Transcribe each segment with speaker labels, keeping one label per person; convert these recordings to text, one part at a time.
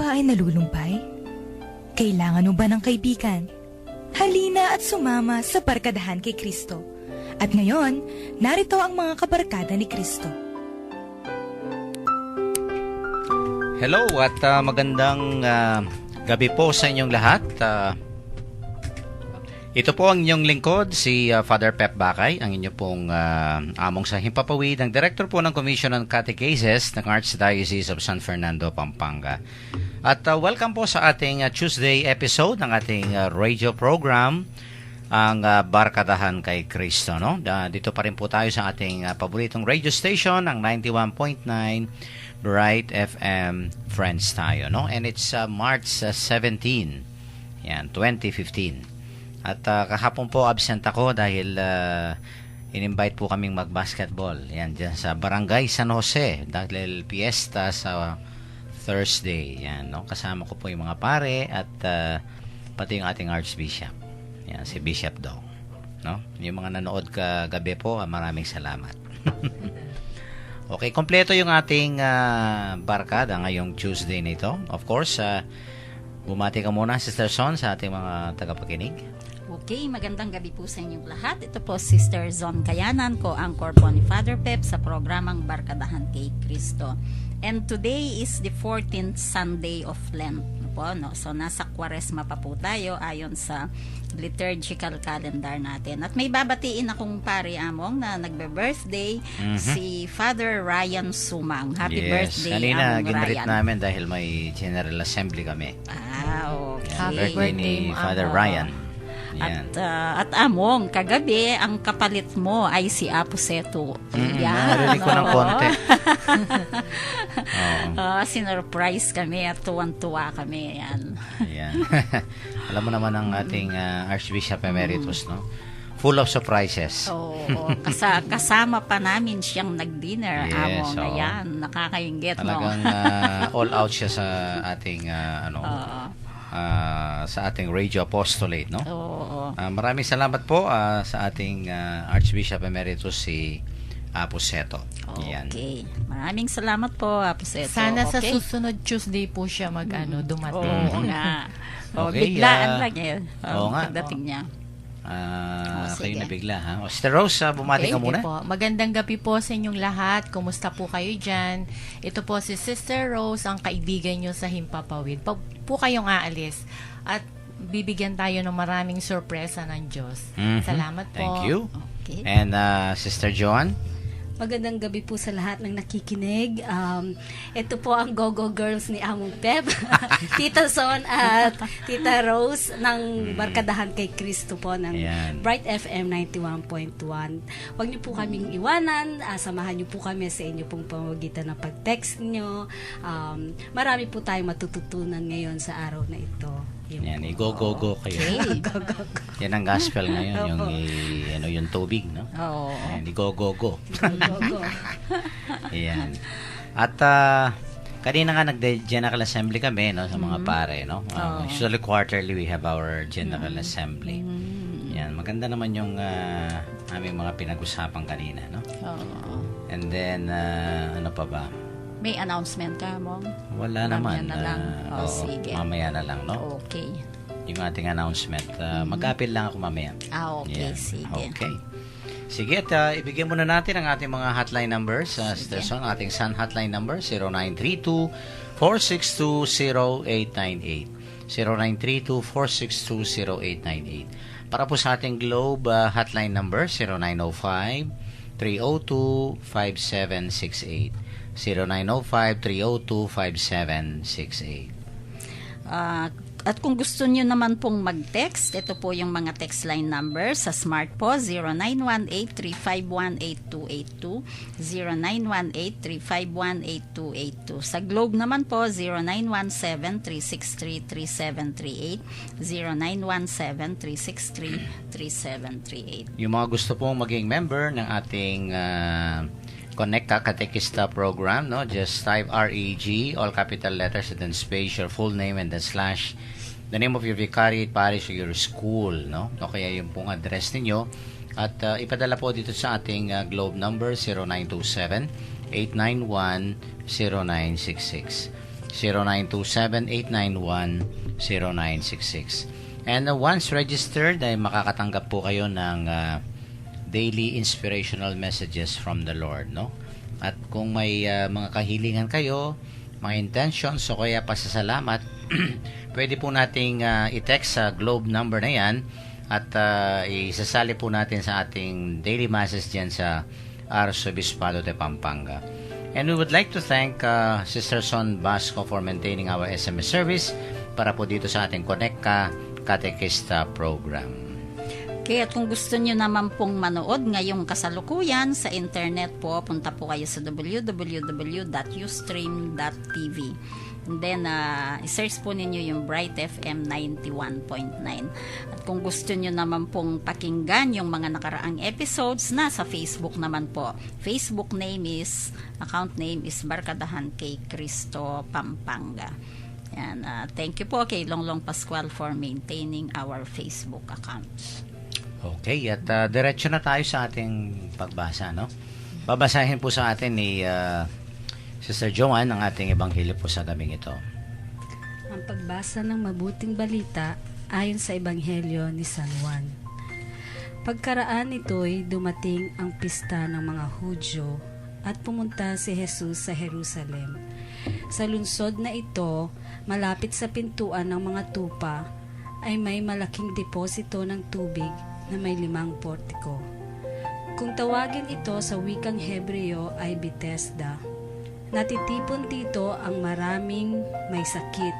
Speaker 1: ba ay nalulumpay? Kailangan mo ba ng kaibigan? Halina at sumama sa Barkadahan kay Kristo. At ngayon, narito ang mga kabarkada ni Kristo.
Speaker 2: Hello at magandang gabi po sa inyong lahat. Ito po ang inyong lingkod, si Father Pep Bakay, ang inyo pong among sa Himpapawid, ang Director po ng Commission on Catechesis ng Archdiocese of San Fernando, Pampanga. At welcome po sa ating Tuesday episode ng ating radio program, ang Barkadahan kay Kristo. No? Dito pa rin po tayo sa ating paboritong radio station, ang 91.9 Bright FM Friends tayo. No? And it's March 17, yan, 2015. At kahapon po absent ako dahil in-invite po kaming mag-basketball. Yan, dyan sa Barangay San Jose dahil piyesta sa Thursday. Yan, no? Kasama ko po yung mga pare at pati yung ating Archbishop. Yan, si Bishop Dong. No? Yung mga nanood kagabi po, maraming salamat. Okay, kompleto yung ating barkada ngayong Tuesday nito. Of course, bumati ka muna, Sister Son, sa ating mga tagapakinig.
Speaker 3: Okay, magandang gabi po sa inyong lahat. Ito po Sister Zon Kayanan, co-anchor po ni Father Pep sa programang Barkadahan kay Kristo. And today is the 14th Sunday of Lent. No? So nasa Kwaresma pa po tayo ayon sa liturgical calendar natin. At may babatiin akong pari among na nagbe-birthday, si Father Ryan Sumang. Happy birthday,
Speaker 2: kanina
Speaker 3: Ryan.
Speaker 2: ginreet namin dahil may General Assembly kami.
Speaker 3: Okay.
Speaker 2: Happy birthday ni Father Ryan. Yan.
Speaker 3: At among, kagabi, ang kapalit mo ay si Apo Seto.
Speaker 2: Narinig ko ng konti.
Speaker 3: Sinurprise kami at tuwan-tuwa kami. Yan.
Speaker 2: Alam mo naman ang ating Archbishop Emeritus, no? Full of surprises.
Speaker 3: Kasama pa namin siyang nag-dinner.
Speaker 2: Yes,
Speaker 3: Ayan, nakakaingit, no?
Speaker 2: Talagang all out siya sa ating sa ating radio apostolate, no? Maraming salamat po sa ating Archbishop Emeritus si Apo Seto.
Speaker 3: Okay. Maraming salamat po, Apo Seto.
Speaker 4: Sana sa susunod Tuesday po siya dumating.
Speaker 3: Oo nga.
Speaker 2: Okay,
Speaker 3: biglaan lang yun. Pagdating niya.
Speaker 2: Kayo nabigla, ha? Sister Rose, bumati ka muna.
Speaker 4: Po. Magandang gabi po sa inyong lahat. Kumusta po kayo dyan? Ito po si Sister Rose, ang kaibigan nyo sa Himpapawid. Pag po kayong aalis at bibigyan tayo ng maraming sorpresa ng Diyos. Salamat po.
Speaker 2: Thank you.
Speaker 3: Okay.
Speaker 2: And Sister Joan?
Speaker 5: Magandang gabi po sa lahat ng nakikinig. Ito po ang Go-Go Girls ni Among Pep, Tita Son at Tita Rose ng Barkadahan kay Kristo po ng Bright FM 91.1. Huwag niyo po kaming iwanan, samahan niyo po kami sa inyo pong pamamagitan ng pag-text niyo. Marami po tayong matututunan ngayon sa araw na ito.
Speaker 2: Yan, i-go-go-go kayo.
Speaker 3: Okay.
Speaker 2: Yan ang gospel ngayon, yung tubig, no? Yan, i-go-go-go. Yan. At kanina nga nag-General Assembly kami, no, sa mga pare, no? Usually quarterly we have our General Assembly. Yan, maganda naman yung aming mga pinag-usapan kanina, no? And then ano pa ba?
Speaker 3: May announcement ka, Mom?
Speaker 2: Wala naman.
Speaker 3: Na lang. Sige.
Speaker 2: Mamaya na lang, no?
Speaker 3: Okay.
Speaker 2: Yung ating announcement. Mag-appeal lang ako mamaya.
Speaker 3: Okay. Yeah. Sige.
Speaker 2: Okay. Sige, at ibigyan muna natin ang ating mga hotline numbers. Station, ating Sun hotline number, 0932-462-0898. 0932-462-0898. Para po sa ating Globe hotline number, 0905-302-5768. 0905-302-5768.
Speaker 3: At kung gusto niyo naman pong mag-text, ito po yung mga text line number. Sa Smart po, 0918-351-8282, 0918-351-8282. Sa Globe naman po, 0917-363-3738, 0917-363-3738.
Speaker 2: Yung mga gusto pong maging member ng ating Connecta Catequista program, no? Just type REG, all capital letters, and then space, your full name, and then slash the name of your vicariate parish or your school, no? O kaya yung pong address ninyo. At ipadala po dito sa ating Globe number 0927-891-0966. 0927-891-0966. And once registered, ay makakatanggap po kayo ng daily inspirational messages from the Lord, no? At kung may mga kahilingan kayo, mga intentions o kaya pasasalamat, pwede po nating i-text sa Globe number na yan at isasali po natin sa ating daily masses dyan sa Arzobispado de Pampanga. And we would like to thank Sister Son Basco for maintaining our SMS service para po dito sa ating Connect Ka Katekista program.
Speaker 3: Okay, at kung gusto nyo naman pong manood ngayong kasalukuyan sa internet po, punta po kayo sa www.ustream.tv. And then, i-search po ninyo yung Bright FM 91.9. At kung gusto nyo naman pong pakinggan yung mga nakaraang episodes, nasa Facebook naman po. Account name is Barkadahan kay Cristo Pampanga. Yan, thank you po kay Longlong Pascual for maintaining our Facebook accounts.
Speaker 2: Okay, at diretso na tayo sa ating pagbasa, no? Babasahin po sa atin ni Sister Joanne ang ating ebanghelyo po sa gabing ito.
Speaker 5: Ang pagbasa ng mabuting balita ayon sa ebanghelyo ni San Juan. Pagkaraan nito'y dumating ang pista ng mga Hudyo at pumunta si Jesus sa Jerusalem. Sa lungsod na ito, malapit sa pintuan ng mga tupa, ay may malaking deposito ng tubig na may 5 portiko. Kung tawagin ito sa wikang Hebreo ay Bethesda. Natitipon dito ang maraming may sakit,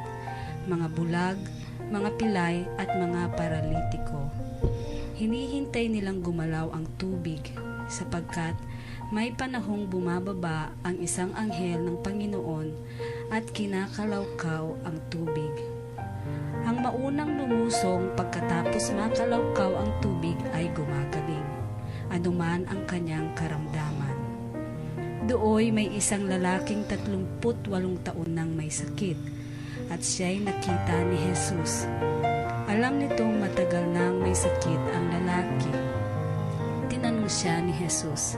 Speaker 5: mga bulag, mga pilay at mga paralitiko. Hinihintay nilang gumalaw ang tubig sapagkat may panahong bumababa ang isang anghel ng Panginoon at kinakalawkaw ang tubig. Ang maunang lumusong pagkatapos makalawkaw ang tubig ay gumagaling, anuman ang kanyang karamdaman. Dooy may isang lalaking 38 taon nang may sakit, at siya'y nakita ni Jesus. Alam nitong matagal nang may sakit ang lalaki. Tinanong siya ni Jesus,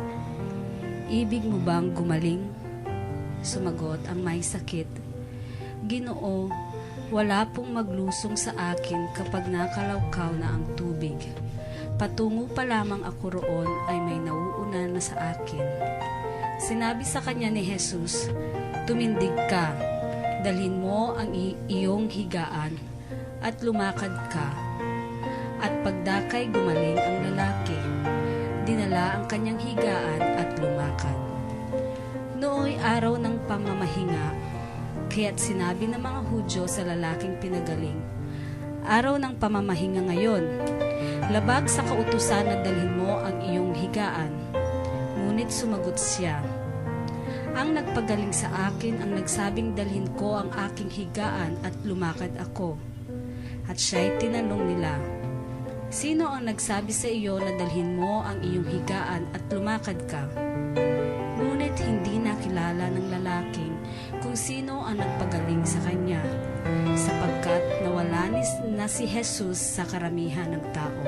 Speaker 5: "Ibig mo bang gumaling?" Sumagot ang may sakit, "Ginoo, wala pong maglusong sa akin kapag nakalawkaw na ang tubig. Patungo pa lamang ako roon ay may nauuna na sa akin." Sinabi sa kanya ni Jesus, "Tumindig ka, dalhin mo ang iyong higaan at lumakad ka." At pagdakay gumaling ang lalaki, dinala ang kanyang higaan at lumakad. Nooy araw ng pamamahinga, kaya't sinabi ng mga Hudyo sa lalaking pinagaling, "Araw ng pamamahinga ngayon, labag sa kautusan na dalhin mo ang iyong higaan." Ngunit sumagot siya, "Ang nagpagaling sa akin ang nagsabing dalhin ko ang aking higaan at lumakad ako." At siya'y tinanong nila, "Sino ang nagsabi sa iyo na dalhin mo ang iyong higaan at lumakad ka?" Ngunit hindi nakilala ng lalaking kung sino ang nagpagaling sa kanya, sapagkat nawala na si Jesus sa karamihan ng tao.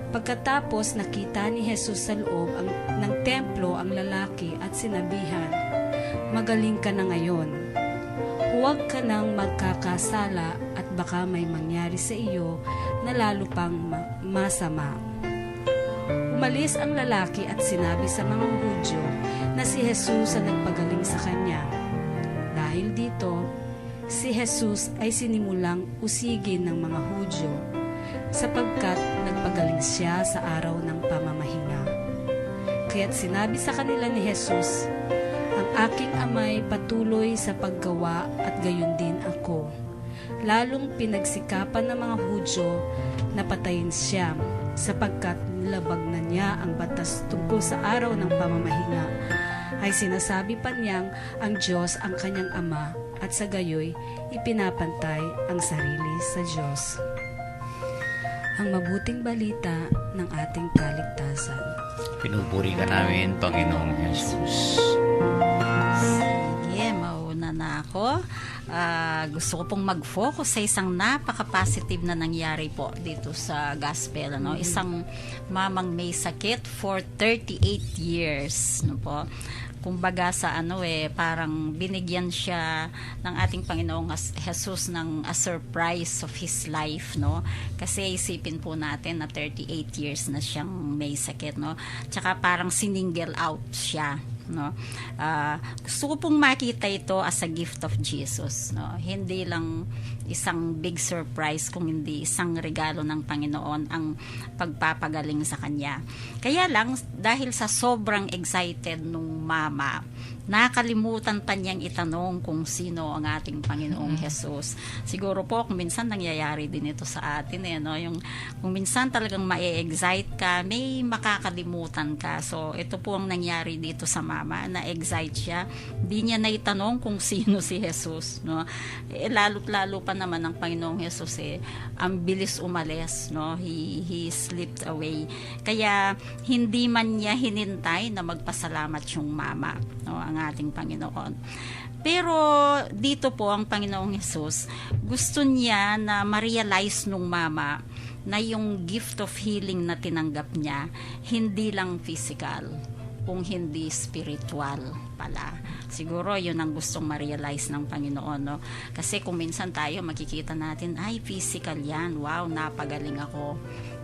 Speaker 5: Pagkatapos nakita ni Jesus sa loob ng templo ang lalaki at sinabihan, "Magaling ka na ngayon. Huwag ka nang magkakasala at baka may mangyari sa iyo na lalo pang masama." Umalis ang lalaki at sinabi sa mga Hudyo na si Jesus ang nagpagaling sa kanya. Dahil dito, si Jesus ay sinimulang usigin ng mga Hudyo, sapagkat nagpagaling siya sa araw ng pamamahinga. Kaya't sinabi sa kanila ni Jesus, "Ang aking amay patuloy sa paggawa at gayon din ako." Lalong pinagsikapan ng mga Hudyo na patayin siya, sapagkat nilabag na niya ang batas tungkol sa araw ng pamamahinga. Ay sinasabi pa niyang ang Diyos ang kanyang ama at sa gayoy ipinapantay ang sarili sa Diyos. Ang mabuting balita ng ating kaligtasan.
Speaker 2: Pinupuri ka namin, Panginoong Jesus.
Speaker 3: Sige, mauna na ako. Gusto ko pong mag-focus sa isang napaka-positive na nangyari po dito sa gospel. Ano? Isang mamang may sakit for 38 years. No po? kumbaga sa parang binigyan siya ng ating Panginoong Jesus ng a surprise of his life, no? Kasi isipin po natin na 38 years na siyang may sakit, no? Tsaka parang siningle out siya, no? Gusto ko pong makita ito as a gift of Jesus, no? Hindi lang isang big surprise, kung hindi isang regalo ng Panginoon ang pagpapagaling sa kanya. Kaya lang, dahil sa sobrang excited nung mama, nakalimutan pa niyang itanong kung sino ang ating Panginoong Jesus. Siguro po kung minsan nangyayari din ito sa atin, no? Yung kung minsan talagang ma-excite ka, may makakalimutan ka. So ito po ang nangyari dito sa mama, na-excite siya. Hindi niya naitanong kung sino si Jesus, no? Lalo't-lalo pa naman ang Panginoong Jesus, ang bilis umalis, no? He slipped away. Kaya hindi man niya hinintay na magpasalamat yung mama, no, ang ating Panginoon. Pero dito po ang Panginoong Jesus, gusto niya na ma-realize nung mama na yung gift of healing na tinanggap niya, hindi lang physical, kung hindi spiritual pala. Siguro yun ang gustong ma-realize ng Panginoon, no? Kasi kung minsan tayo makikita natin, ay physical yan, wow, napagaling ako,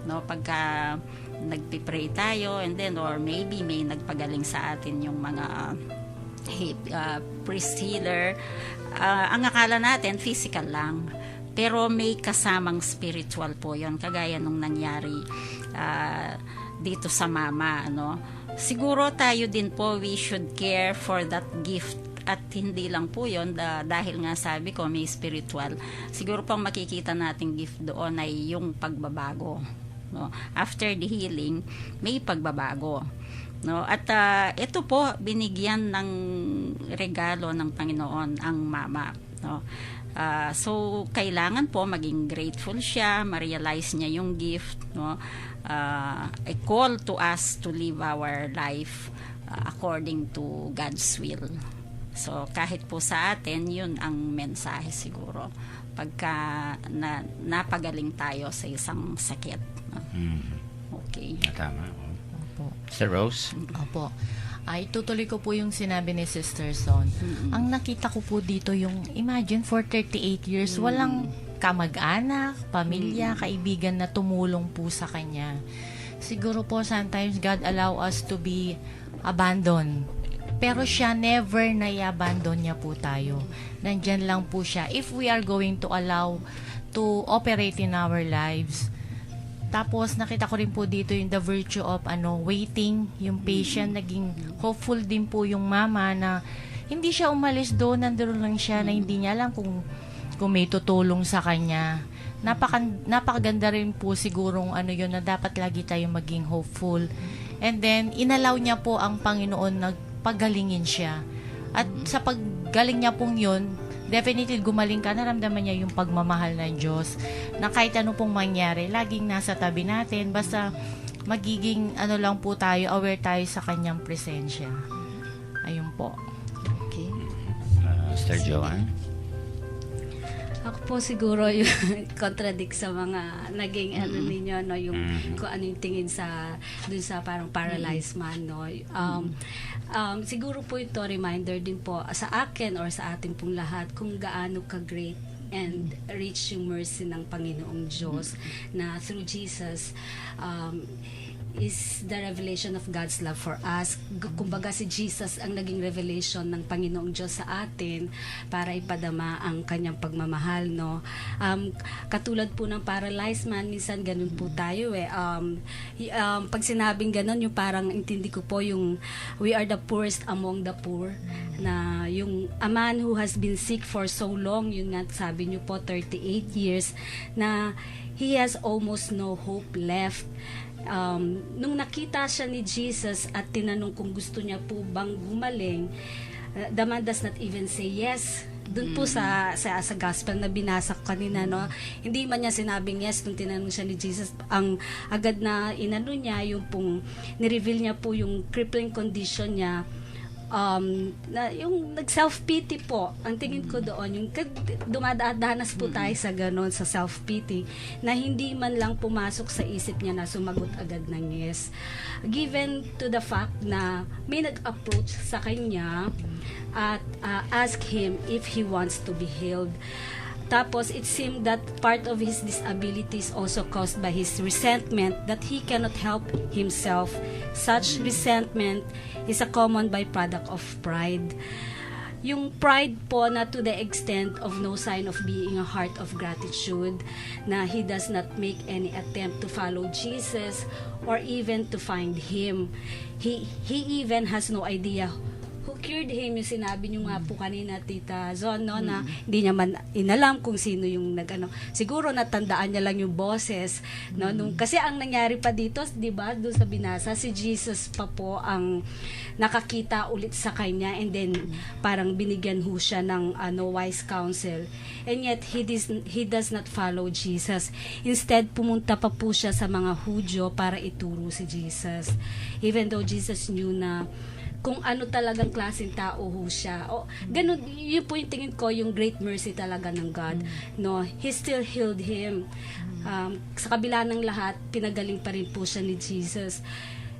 Speaker 3: no? Pagka nagpipray tayo, and then or maybe may nagpagaling sa atin yung mga priest healer, ang akala natin physical lang, pero may kasamang spiritual po yon, kagaya nung nangyari dito sa mama, ano. Siguro tayo din po, we should care for that gift, at hindi lang po yon dahil nga sabi ko may spiritual. Siguro pang makikita nating gift doon ay yung pagbabago, no? After the healing, may pagbabago, no? At ito po, binigyan ng regalo ng Panginoon ang mama, no? So kailangan po maging grateful siya, ma-realize niya yung gift, no? A call to us to live our life according to God's will. So kahit po sa atin, yun ang mensahe siguro pagka napagaling tayo sa isang sakit, no? Okay.
Speaker 2: Tama.
Speaker 4: Opo.
Speaker 2: Mr. Rose?
Speaker 4: Opo. Ay, tutuloy ko po yung sinabi ni Sister Son. Ang nakita ko po dito yung, imagine, for 38 years, walang kamag-anak, pamilya, kaibigan na tumulong po sa kanya. Siguro po, sometimes God allow us to be abandoned. Pero siya, never na i-abandon niya po tayo. Nandyan lang po siya. If we are going to allow to operate in our lives. Tapos, nakita ko rin po dito yung the virtue of waiting, yung patient, naging hopeful din po yung mama na hindi siya umalis doon, nandoon lang siya na hindi niya alam kung may tutulong sa kanya. Napakaganda rin po sigurong yun na dapat lagi tayo maging hopeful. And then, inalaw niya po ang Panginoon na pagalingin siya. At sa paggaling niya pong yun, definitely gumaling ka, naramdaman niya yung pagmamahal ng Diyos, na kahit ano pong mangyari, laging nasa tabi natin, basta magiging lang po tayo, aware tayo sa kanyang presensya. Ayun po.
Speaker 3: Okay.
Speaker 2: Mr. Joanne?
Speaker 5: Ako po siguro yung contradict sa mga naging ninyo, no, yung kung ano yung tingin dun sa parang paralyzed man, no. Siguro po ito reminder din po sa akin or sa ating pong lahat kung gaano ka-great and rich yung mercy ng Panginoong Diyos na through Jesus is the revelation of God's love for us. Kumbaga si Jesus ang naging revelation ng Panginoong Diyos sa atin para ipadama ang kanyang pagmamahal, no. Katulad po ng paralyzed man, minsan ganun po tayo pag sinabing ganun, yung parang intindi ko po yung we are the poorest among the poor, na yung a man who has been sick for so long, yun nga sabi niyo po 38 years, na he has almost no hope left. Nung nakita siya ni Jesus at tinanong kung gusto niya po bang gumaling, the man does not even say yes. Doon po sa gospel na binasa ko kanina, no, hindi man niya sinabing yes nung tinanong siya ni Jesus. Ang agad na inano niya, yung pong nireveal niya po yung crippling condition niya yung nag-self-pity po, ang tingin ko doon, yung dumadanas po tayo sa ganon, sa self-pity, na hindi man lang pumasok sa isip niya na sumagot agad ng yes. Given to the fact na may nag-approach sa kanya at ask him if he wants to be healed. Tapos, it seemed that part of his disability is also caused by his resentment that he cannot help himself. Such resentment is a common byproduct of pride. Yung pride po na to the extent of no sign of being a heart of gratitude, na he does not make any attempt to follow Jesus or even to find Him. He even has no idea who cured him, yung sinabi niyo nga po kanina, Tita Zon, no, na hindi niya man inalam kung sino yung nag-ano. Siguro natandaan niya lang yung boses, no, kasi ang nangyari pa dito, 'di ba, doon sa binasa, si Jesus pa po ang nakakita ulit sa kanya, and then parang binigyan ho siya ng wise counsel. And yet he does not follow Jesus. Instead, pumunta pa po siya sa mga Hudyo para ituro si Jesus. Even though Jesus knew na kung ano talagang klaseng tao ho siya. O, ganun, yun po yung tingin ko, yung great mercy talaga ng God. No, He still healed him. Sa kabila ng lahat, pinagaling pa rin po siya ni Jesus.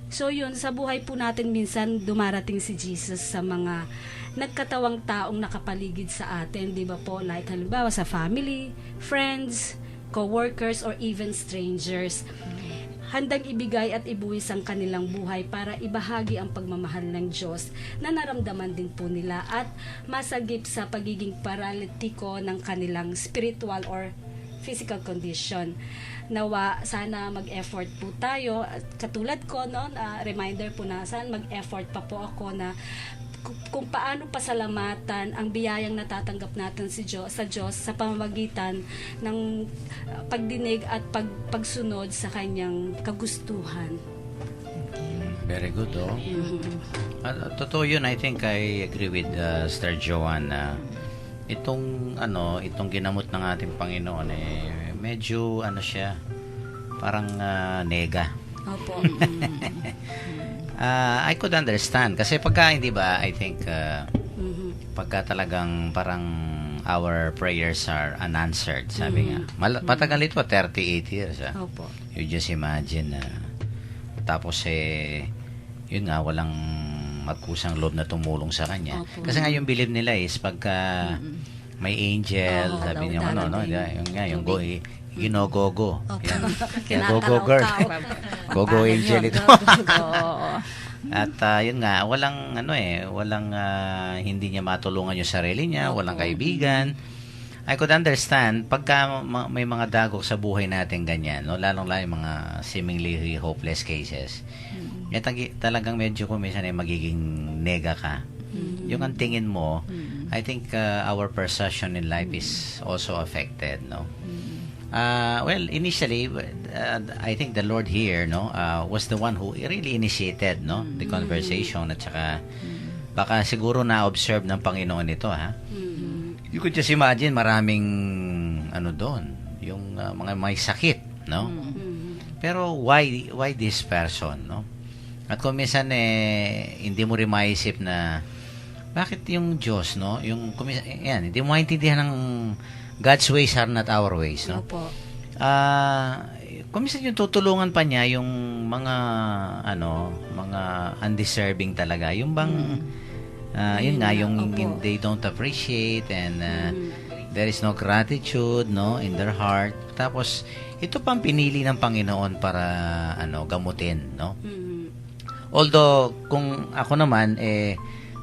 Speaker 5: So yun, sa buhay po natin minsan dumarating si Jesus sa mga nagkatawang taong nakapaligid sa atin, di ba po? Like halimbawa sa family, friends, co-workers, or even strangers. Handang ibigay at ibuwis ang kanilang buhay para ibahagi ang pagmamahal ng Diyos na naramdaman din po nila at masagip sa pagiging paralitiko ng kanilang spiritual or physical condition. Nawa, sana mag-effort po tayo. At katulad ko, no, reminder po na sana mag-effort pa po ako na kung paano pasalamatan ang biyayang natatanggap natin sa Diyos sa pamamagitan ng pagdinig at pagsunod sa kanyang kagustuhan.
Speaker 2: Very good, oh. Totoo yun. I think I agree with Sister Joanne na itong ginamot ng ating Panginoon medyo siya parang nega.
Speaker 5: Opo.
Speaker 2: I could understand kasi pagka hindi ba, I think pagka talagang parang our prayers are unanswered, sabi nga. Matagal ito, 38 years.
Speaker 5: Opo.
Speaker 2: You just imagine tapos yun nga, walang magkusang loob na tumulong sa kanya.
Speaker 5: Opo.
Speaker 2: Kasi nga yung believe nila is pagka may angel, sabi niya yung nga, yung ginogogo. Yan. Gogo girl. Gogo angel ito. At yun nga, walang hindi niya matulungan yung sarili niya, walang kaibigan. I could understand pagka may mga dagok sa buhay natin ganyan, no, lalong yung mga seemingly hopeless cases. Talagang medyo minsan magiging nega ka. Yung ang tingin mo, I think our perception in life is also affected, no. Well, initially, I think the Lord here, no, was the one who really initiated, no, the conversation, at saka baka siguro na-observe ng Panginoon ito, ha. You could just imagine maraming doon, yung mga may sakit, no. Pero why this person, no? At kung minsan hindi mo rin maisip na bakit yung Diyos, no, yung hindi mo maintindihan ng God's ways are not our ways, no?
Speaker 5: Opo.
Speaker 2: Kung minsan yung tutulungan pa niya yung mga mga undeserving talaga, yung bang yun nga, yung they don't appreciate and there is no gratitude, no, in their heart. Tapos ito pang pinili ng Panginoon para gamutin, no? Although kung ako naman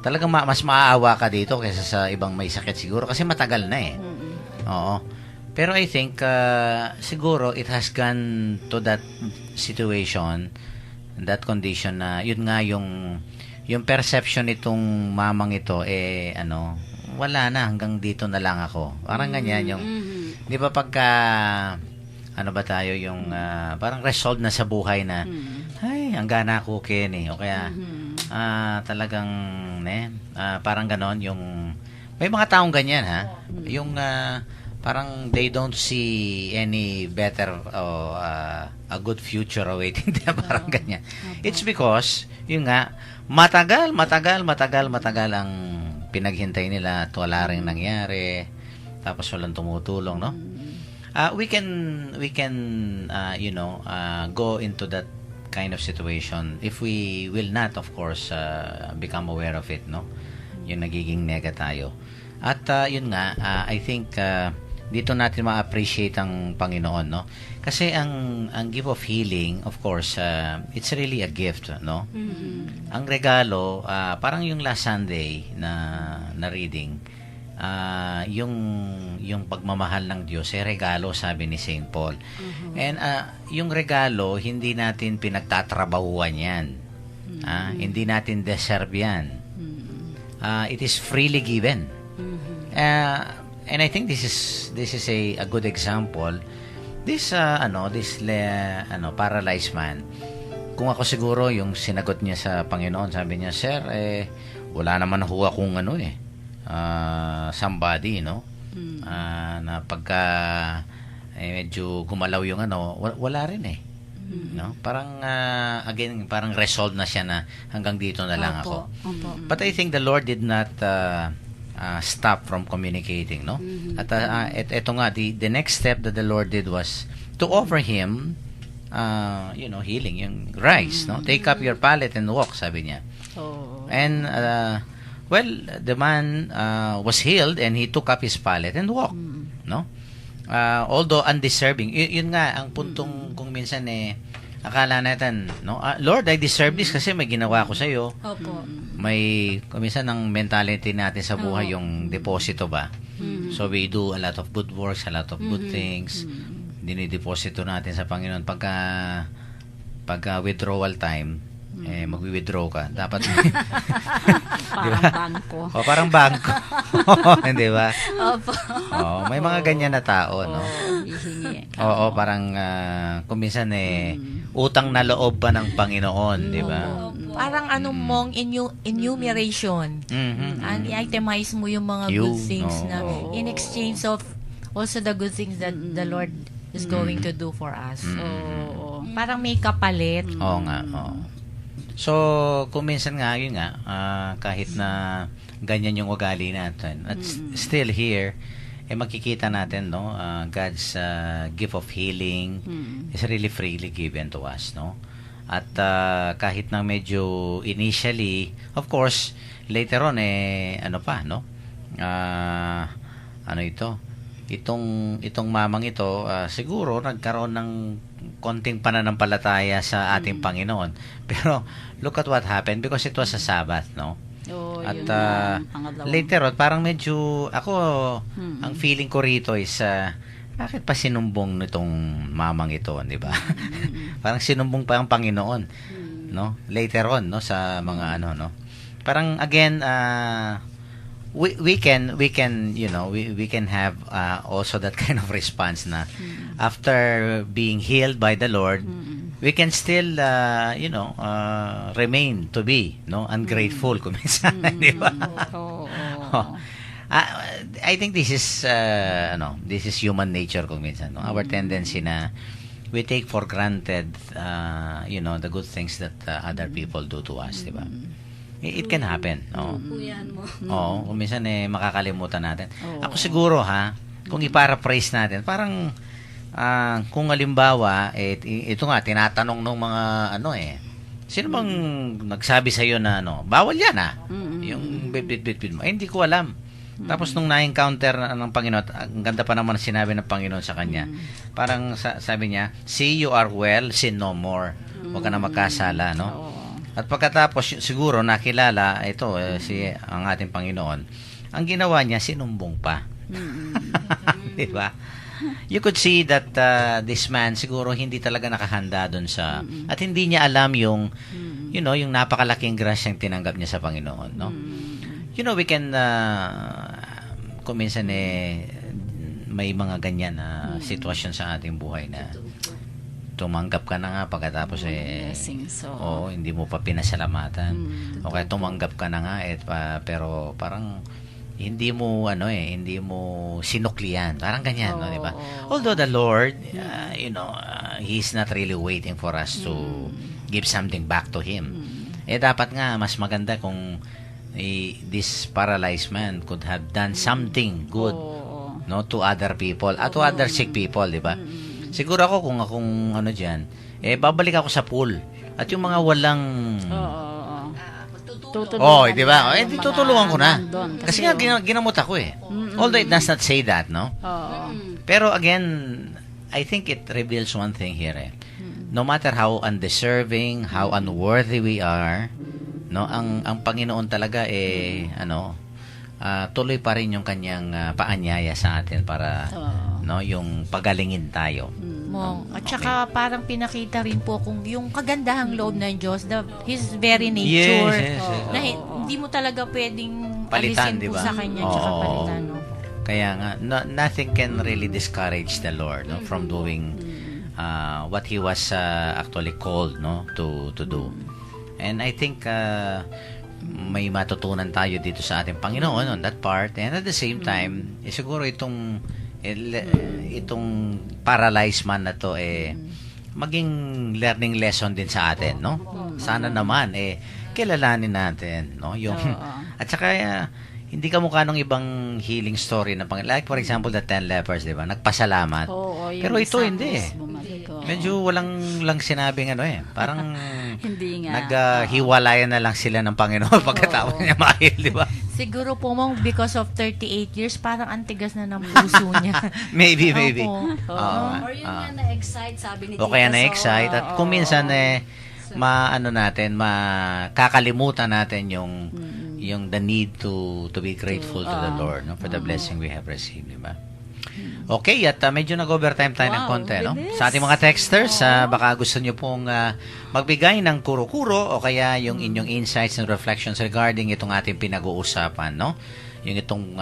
Speaker 2: talagang mas maaawa ka dito kaysa sa ibang may sakit siguro kasi matagal na Oo. Pero I think siguro it has gone to that situation, that condition na yun nga yung perception nitong mamang ito wala na, hanggang dito na lang ako. Parang ganyan yung 'di ba pagka tayo yung parang resolved na sa buhay na ay hanggang na ako o kaya talagang parang ganon yung may mga taong ganyan yung parang they don't see any better a good future awaiting them, parang ganyan. It's because, yun nga, matagal ang pinaghintay nila at wala rin nangyari, tapos walang tumutulong, no? We can go into that kind of situation if we will not, of course, become aware of it, no? Yung nagiging nega tayo. At yun nga, I think dito natin ma-appreciate ang Panginoon, no? Kasi ang gift of healing, of course, it's really a gift, no? Ang regalo, parang yung last Sunday na reading, yung pagmamahal ng Diyos, regalo, sabi ni Saint Paul. And yung regalo, hindi natin pinagtatrabahuan yan. Hindi natin deserve yan. It is freely given. And I think this is a good example. This paralyzed man. Kung ako siguro yung sinagot niya sa Panginoon, sabi niya, "Sir, wala naman ho akong somebody, no? Na pagka medyo gumalaw yung wala rin no? Parang again, parang resolved na siya na hanggang dito na lang ako. But I think the Lord did not stop from communicating, no? At eto nga, the next step that the Lord did was to offer him healing, yung rise, no? Take up your pallet and walk, sabi niya. And the man was healed and he took up his pallet and walked, no? Although undeserving. Yun nga ang puntong kung minsan akala natin, no? Lord, I deserve this kasi may ginawa ko sa iyo. May kuminsan ang mentality natin sa buhay yung deposito ba. So we do a lot of good works, a lot of good things. Dinideposito natin sa Panginoon pagka withdrawal time, magwi-withdraw ka. Dapat
Speaker 3: Parang bangko.
Speaker 2: Parang bangko. Hindi ba?
Speaker 3: Opo.
Speaker 2: May mga ganyan na tao, no?
Speaker 3: Hihingi.
Speaker 2: Parang kuminsan utang na loob pa ng Panginoon, di ba?
Speaker 4: Parang mong enumeration. And i-itemize mo yung mga good things na in exchange of also the good things that the Lord is going to do for us. Parang may kapalit.
Speaker 2: Oo nga. So, kung minsan nga, yun nga, kahit na ganyan yung ugali natin, at still here, makikita natin, no, God's gift of healing is really freely given to us, no? At kahit na medyo initially, of course, later on, no? Itong mamang ito, siguro nagkaroon ng konting pananampalataya sa ating Panginoon. Pero look at what happened because it was a Sabbath, no? At later on, parang medyo ako, ang feeling ko rito is bakit pa sinumbong nitong mamang ito, di ba? Parang sinumbong pa ang Panginoon, no? Later on, no, sa mga no? Parang again, we can we can have also that kind of response na after being healed by the Lord, we can still remain to be ungrateful kung minsan, di ba? I think this is human nature kung minsan, no? Our tendency na we take for granted the good things that other people do to us, di ba? It can happen, no? Oo, kung minsan makakalimutan natin. Ako siguro kung i-paraphrase natin, parang kung halimbawa ito nga tinatanong ng mga sino bang nagsabi sa iyo na bawal yan yung bit mo, hindi ko alam. Tapos nung na-encounter ng Panginoon, ang ganda pa naman sinabi ng Panginoon sa kanya. Parang sabi niya, "See, you are well, sin no more." Huwag ka na magkasala, no? At pagkatapos siguro nakilala ito ang ating Panginoon, ang ginawa niya sinumbong pa. Di ba? You could see that this man siguro hindi talaga nakahanda doon sa at hindi niya alam yung yung napakalaking grasyang tinanggap niya sa Panginoon, no? We can kung minsan may mga ganyan na sitwasyon sa ating buhay na tumanggap ka na nga pagkatapos hindi mo pa pinasalamatan. O kaya tumanggap ka na nga pero parang hindi mo hindi mo sinuklian. Parang ganyan, no, di ba? Although the Lord He's not really waiting for us to give something back to Him. Dapat nga, mas maganda kung this paralyzed man could have done something good no, to other people, at to other sick people, di ba? Siguro ako, kung akong ano dyan, babalik ako sa pool. At yung mga walang... di ba? Tutulungan ko na. Kasi nga, ginamot ako eh. Although it does not say that, no? Pero again, I think it reveals one thing here eh. No matter how undeserving, how unworthy we are, no, ang Panginoon talaga tuloy pa rin yung kanyang paanyaya sa atin para no, yung pagalingin tayo.
Speaker 4: At saka parang pinakita rin po kung yung kagandahang loob ng Diyos, His very nature,
Speaker 2: yes.
Speaker 4: na hindi mo talaga pwedeng
Speaker 2: Palitan,
Speaker 4: alisin po
Speaker 2: diba?
Speaker 4: sa kanya, tsaka palitan. No?
Speaker 2: Kaya nga, nothing can really discourage the Lord no, from doing what He was actually called no, to do. And I think may matutunan tayo dito sa ating Panginoon on that part. And at the same time, siguro itong paralyzed man na to maging learning lesson din sa atin, no? Sana naman kilalanin natin, no? Yung at saka hindi ka mukha ng ibang healing story na like for example the 10 lepers, di ba? Nagpasalamat. Pero ito hindi. Medyo walang lang sinabing parang
Speaker 3: hindi nga.
Speaker 2: Naghiwalayan na lang sila ng Panginoon pagkatapos niya ma-heal, di ba?
Speaker 4: Siguro po because of 38 years, parang antigas na ng puso niya.
Speaker 2: maybe.
Speaker 5: Or yun nga na-excite, sabi ni Tita.
Speaker 2: O kaya na-excite. At kung minsan makakalimutan natin yung the need to be grateful to the Lord no, for the blessing we have received, di ba? Okay, at medyo nag-overtime tayo ng konti, no? Sa ating mga texters, baka gusto nyo pong magbigay ng kuro-kuro o kaya yung inyong insights and reflections regarding itong ating pinag-uusapan, no? Yung itong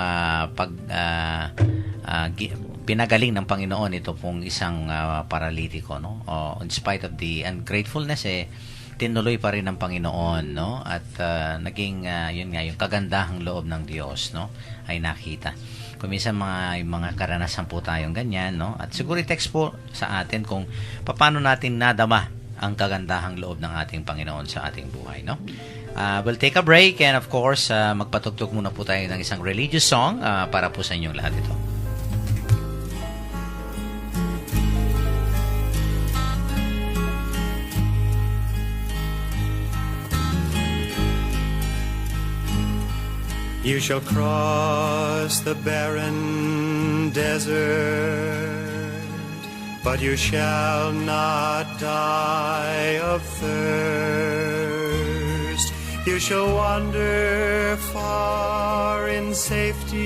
Speaker 2: pinagaling ng Panginoon ito pong isang paralitiko, no? In spite of the ungratefulness, tinuloy pa rin ng Panginoon, no? At naging yun nga yung kagandahang loob ng Diyos, no? Ay nakita. Kung minsan mga karanasan po tayong ganyan, no? At siguro i-text po sa atin kung paano natin nadama ang kagandahang loob ng ating Panginoon sa ating buhay, no? We'll take a break and of course, magpatugtog muna po tayo ng isang religious song para po sa inyong lahat ito.
Speaker 6: You shall cross the barren desert, but you shall not die of thirst. You shall wander far in safety,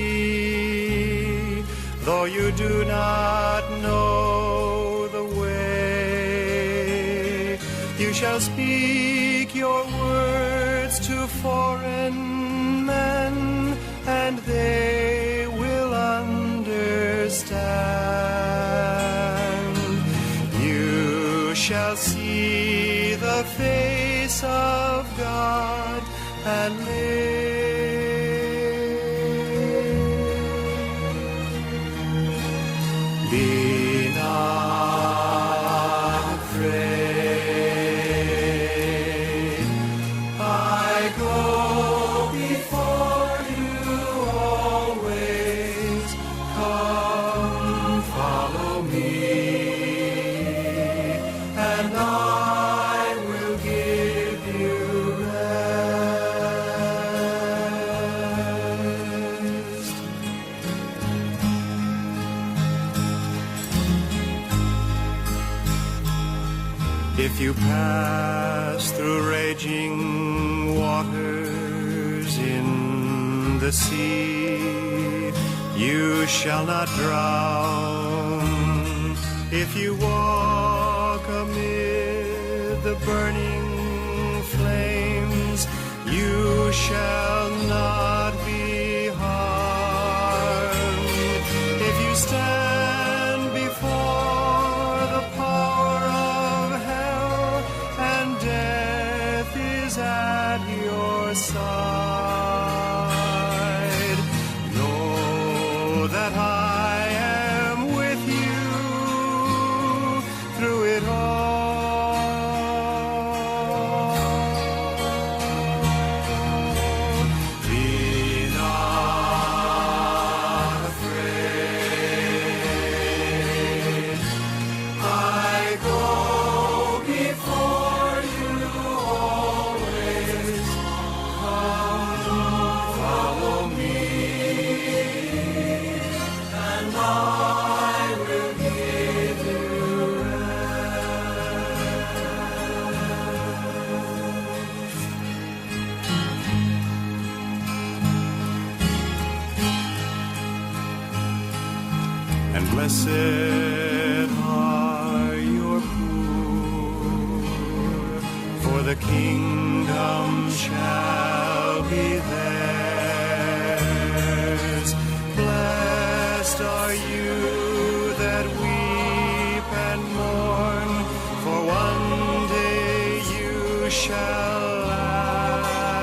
Speaker 6: though you do not know the way. You shall speak your words to foreign men, and they will understand. You shall see the face of God and live. Be not afraid. I go before you always. Come, follow me, and I will give you rest. If you pass through raging waters in the sea, you shall not drown. If you walk amid the burning flames, you shall not be harmed. If you stand before the power of hell and death is at your side, know that I am with you through it all. Blessed are your poor, for the kingdom shall be theirs. Blessed are you that weep and mourn, for one day you shall laugh.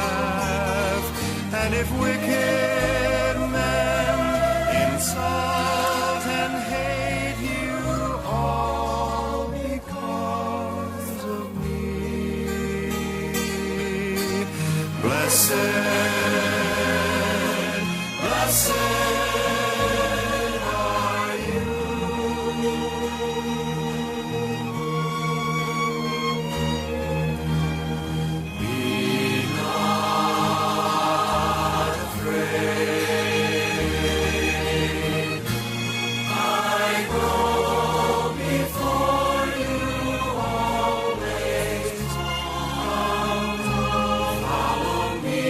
Speaker 6: And if wicked men insult and hate you all because of me, blessed, are you. Be not afraid. I go before you always. Follow me,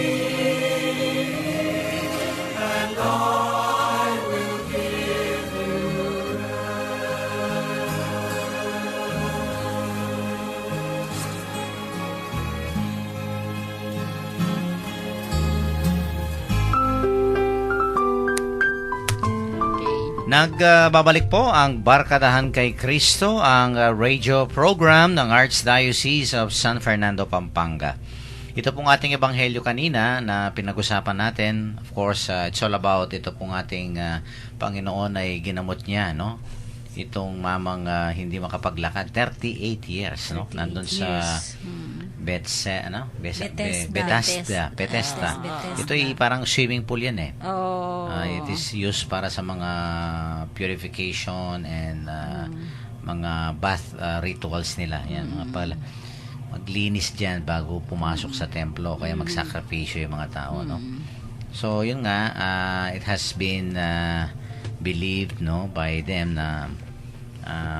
Speaker 6: and I will give you rest.
Speaker 3: Okay.
Speaker 2: Nagbabalik po ang Barkadahan kay Kristo, ang radio program ng Archdiocese of San Fernando, Pampanga. Ito pong ating ebanghelyo kanina na pinag-usapan natin. Of course, it's all about ito pong ating Panginoon ay ginamot niya, no? Itong mamang hindi makapaglakad, 38 years, no? Nandun sa Bethesda.
Speaker 3: Bethesda.
Speaker 2: Bethesda.
Speaker 3: Bethesda.
Speaker 2: Ito ay parang swimming pool yan eh.
Speaker 3: Oh.
Speaker 2: It is used para sa mga purification and mga bath rituals nila. Yan, mga pala. Maglinis dyan bago pumasok sa templo, kaya magsakripisyo yung mga tao, no? So, yun nga, it has been believed, no, by them na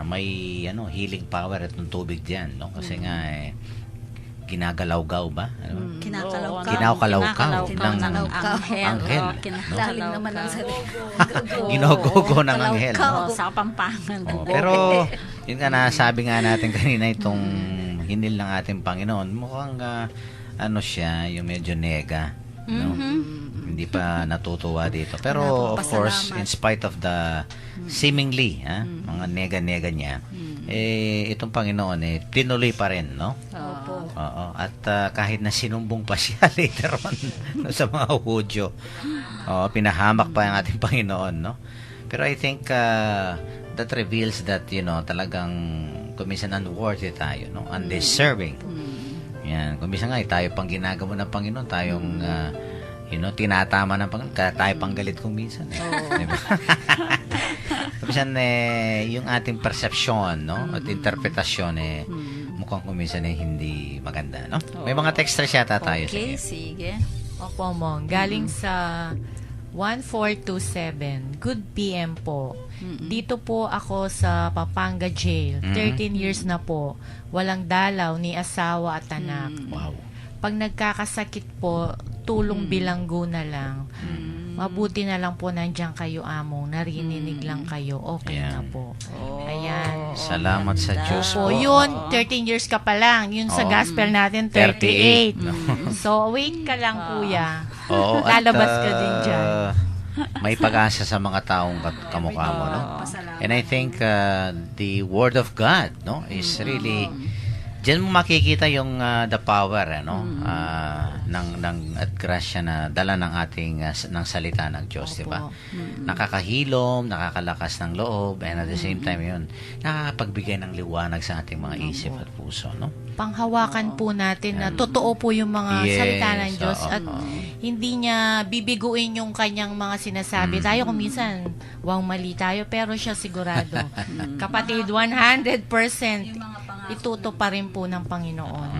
Speaker 2: may healing power itong tubig dyan, no? Kasi nga, ginagalaw-gaw ba? Ano?
Speaker 5: Kinakalawkaw.
Speaker 2: Kinakalawkaw ng
Speaker 3: anghel.
Speaker 2: anghel.
Speaker 3: Oh,
Speaker 5: Lalim naman ang salita.
Speaker 2: Ginogogo ng anghel, no?
Speaker 3: Oh, sa Pampangan.
Speaker 2: Oh, pero, yun nga, nasabi nga natin kanina itong hinil ng ating Panginoon, mukhang siya, yung medyo nega, no? Hindi pa natutuwa dito. Pero of course, in spite of the seemingly mga nega-nega niya, itong Panginoon tinuloy pa rin, no?
Speaker 3: Opo.
Speaker 2: Oo. At kahit na sinumbong pa siya later on sa mga Hudyo, pinahamak pa ang ating Panginoon, no? Pero I think that reveals that, talagang kuminsan unworthy tayo, no? Undeserving. Yan. Kuminsan nga, tayo pang ginagawa ng Panginoon, tayong, tinatama ng Panginoon, kaya tayo pang galit kung minsan. Diba? Kuminsan, yung ating perception, no? At interpretasyon, mukhang kuminsan hindi maganda, no? May mga texters yata tayo.
Speaker 3: Okay,
Speaker 2: Sige.
Speaker 3: sige.
Speaker 4: Opo, Mong. Galing sa 1427. Good PM po. Dito po ako sa Pampanga Jail. 13 years na po. Walang dalaw ni asawa at anak.
Speaker 2: Wow.
Speaker 4: Pag nagkakasakit po, tulong bilanggo na lang. Mabuti na lang po nandiyan kayo, Among. Narinig lang kayo. Okay
Speaker 2: Ayan.
Speaker 4: na po.
Speaker 3: Oh,
Speaker 4: Ayan.
Speaker 2: Salamat sa Diyos
Speaker 4: Po,
Speaker 2: po.
Speaker 4: yun, 13 years ka pa lang. Yun sa
Speaker 2: Oo.
Speaker 4: gospel natin, 38. So, wait ka lang, kuya.
Speaker 2: Oo, at,
Speaker 4: Lalabas ka din dyan.
Speaker 2: May pag-asa sa mga taong kamukha mo, no? And I think the Word of God, no, is really, diyan mo makikita yung the power, ng at grasya na dala ng ating ng salita ng Diyos, di ba? Nakakahilom, nakakalakas ng loob, and at the same time yun, nakakapagbigay ng liwanag sa ating mga isip at puso, no?
Speaker 4: Panghawakan po natin na totoo po yung mga
Speaker 2: Yes,
Speaker 4: salita ng Diyos
Speaker 2: oo,
Speaker 4: at hindi niya bibiguin yung kanyang mga sinasabi. Tayo kung minsan, mali tayo, pero siya sigurado. Kapatid, 100% ituto pa rin po ng Panginoon.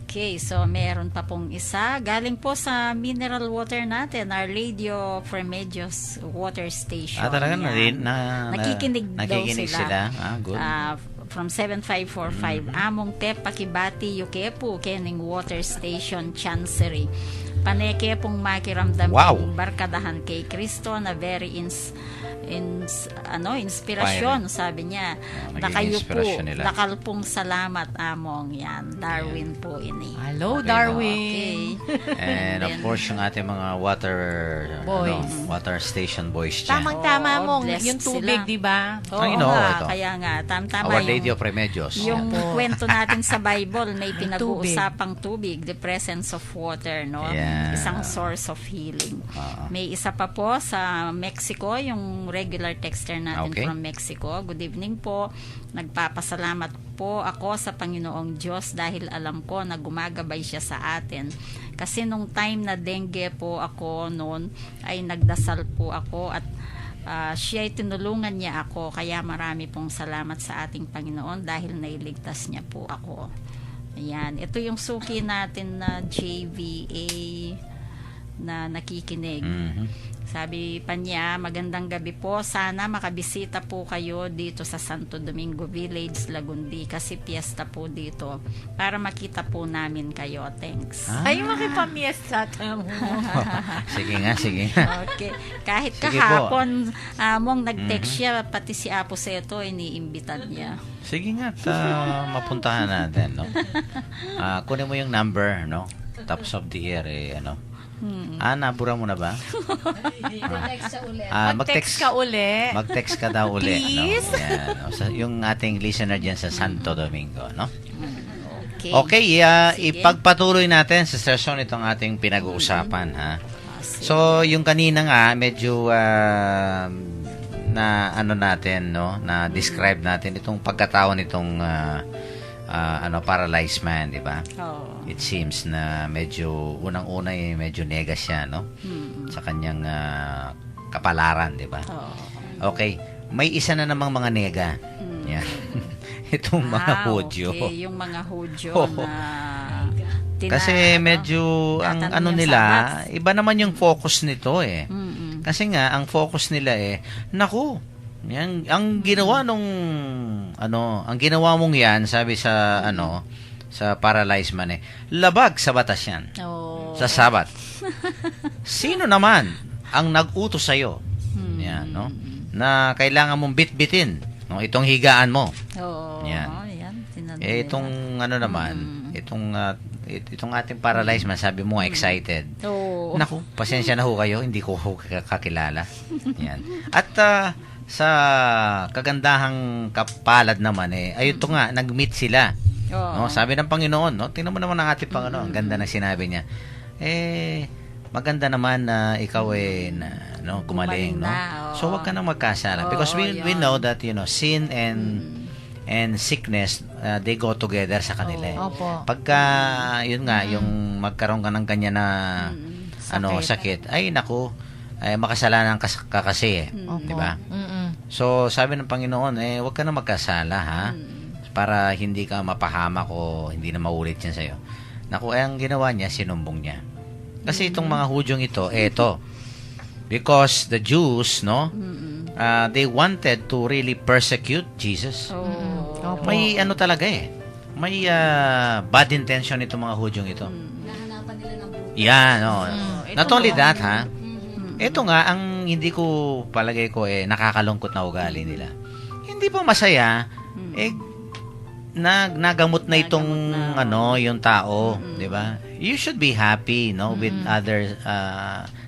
Speaker 3: Okay, so meron pa pong isa. Galing po sa mineral water natin, Our Lady of Remedios Water Station.
Speaker 2: Talaga
Speaker 3: Yan.
Speaker 2: nakikinig
Speaker 3: Nakikinig
Speaker 2: sila. Good.
Speaker 3: From 7545 Among Pep Pakibati Yukepu Kening Water Station Chancery. Paneke pong makiramdam
Speaker 2: Wow.
Speaker 3: ng barkadahan kay Kristo na very inspirasyon, sabi niya.
Speaker 2: naging
Speaker 3: Na kayo po,
Speaker 2: inspirasyon nila.
Speaker 3: dakal pong salamat among yan. Darwin po ini.
Speaker 4: Hello,
Speaker 2: Okay,
Speaker 4: Darwin.
Speaker 2: And of
Speaker 3: then-
Speaker 2: course, yung ating mga
Speaker 4: Boys.
Speaker 2: water station boys dyan.
Speaker 4: Tamang-tama
Speaker 3: Oo,
Speaker 4: mong
Speaker 3: blessed
Speaker 4: yung tubig,
Speaker 3: sila.
Speaker 4: di ba?
Speaker 3: Oo
Speaker 2: Ay, no,
Speaker 3: nga,
Speaker 2: ito.
Speaker 3: kaya nga, tama
Speaker 2: Our Lady of Remedios.
Speaker 3: Yung
Speaker 4: Opo.
Speaker 3: kwento natin sa Bible, may
Speaker 4: Yung
Speaker 3: pinag-uusapang tubig, the presence of water, no?
Speaker 2: Yeah.
Speaker 3: Isang source of healing.
Speaker 2: Oo.
Speaker 3: May isa pa po sa Mexico, yung regular texter natin
Speaker 2: Okay.
Speaker 3: from Mexico. Good evening po. Nagpapasalamat po ako sa Panginoong Diyos dahil alam ko na gumagabay siya sa atin. Kasi nung time na dengue po ako noon, ay nagdasal po ako at siya ay tinulungan niya ako. Kaya marami pong salamat sa ating Panginoon dahil nailigtas niya po ako. Ayan. Ito yung suki natin na JVA na nakikinig.
Speaker 2: Mhm.
Speaker 3: Sabi pa niya, magandang gabi po. Sana makabisita po kayo dito sa Santo Domingo Village, Lagundi kasi piyesta po dito para makita po namin kayo. Thanks.
Speaker 4: Ay, makipamiesta mo.
Speaker 2: Sige nga, sige nga.
Speaker 3: Okay. Kahit
Speaker 2: Sige
Speaker 3: kahapon, mong nag-text siya, pati si Apo Seto, iniimbitan niya.
Speaker 2: Sige nga, mapuntahan natin, no? Kunin mo yung number, no? Tops of the year, nabura mo na ba?
Speaker 5: Next sa ulit.
Speaker 4: Mag-text ka uli.
Speaker 2: Mag-text ka daw uli,
Speaker 4: Please.
Speaker 2: no? Yan, no? Yung ating listener dyan sa Santo Domingo, no?
Speaker 3: Okay.
Speaker 2: Okay,
Speaker 3: Sige.
Speaker 2: ipagpatuloy natin sa session itong ating pinag-uusapan, ha?
Speaker 3: Sige.
Speaker 2: So, yung kanina nga, medyo na ano natin, no? Na describe natin itong pagkatao nitong paralyzed man, di ba?
Speaker 3: Oo.
Speaker 2: It seems na medyo unang-una medyo nega siya, no? Sa kanyang kapalaran, di ba?
Speaker 3: Oo.
Speaker 2: Okay, may isa na namang mga nega. Yan. Itong mga Hudyo.
Speaker 3: Okay. Yung mga Hudyo
Speaker 2: Oo.
Speaker 3: na
Speaker 2: Kasi medyo ang
Speaker 3: tatanong
Speaker 2: ano
Speaker 3: yung
Speaker 2: nila,
Speaker 3: Sabbath.
Speaker 2: iba naman yung focus nito eh.
Speaker 3: Mm-mm.
Speaker 2: Kasi nga ang focus nila naku, yan ang ginawa nung ang ginawa mong yan, sabi sa sa paralyzed man labag sa batas yan.
Speaker 3: Oo.
Speaker 2: Sa Sabat. Sino naman ang nag-utos sa iyo? Yan, no? Na kailangan mong bitbitin, no, itong higaan mo.
Speaker 3: Oo.
Speaker 2: Yan.
Speaker 3: Yan. Tinanong
Speaker 2: Itong itong ating paralyzed man, sabi mo excited.
Speaker 3: nila. Oo.
Speaker 2: Naku, pasensya na ho kayo, hindi ko ho kakilala. Yan. At sa kagandahang kapalad naman ayun to nga, nag-meet sila.
Speaker 3: Oo.
Speaker 2: No, sabi ng Panginoon, no, tingnan mo naman ang ating Panginoon, ang ganda ng sinabi niya. Maganda naman na ikaw gumaling, no.
Speaker 3: na, oo.
Speaker 2: So wag ka nang magkasala
Speaker 3: Oo,
Speaker 2: because we
Speaker 3: yun.
Speaker 2: know that sin and sickness, they go together sa kanila.
Speaker 4: Opo.
Speaker 2: Pagka yun nga, yung magkaroon ka ng kanya na sakit, ay naku, makasalanan ka kasi
Speaker 4: Opo.
Speaker 2: di ba?
Speaker 4: Mm-mm.
Speaker 2: So sabi ng Panginoon, wag ka na magkasala, ha? Para hindi ka mapahamak o hindi na maulit yan sa'yo. Naku, ang ginawa niya, sinumbong niya. Kasi itong mga Hudyong ito, because the Jews, no, they wanted to really persecute Jesus.
Speaker 3: Oo.
Speaker 4: Opo.
Speaker 2: May talaga may bad intention itong mga Hudyong ito.
Speaker 5: Nahanapan nila ng buhay.
Speaker 2: Yan, no.
Speaker 4: Ito
Speaker 2: Not only
Speaker 4: no.
Speaker 2: that, ha? Ito nga, ang hindi ko palagay ko nakakalungkot na ugali nila. Hindi pa masaya, nagamot na itong yung tao, 'di ba? You should be happy, no, with other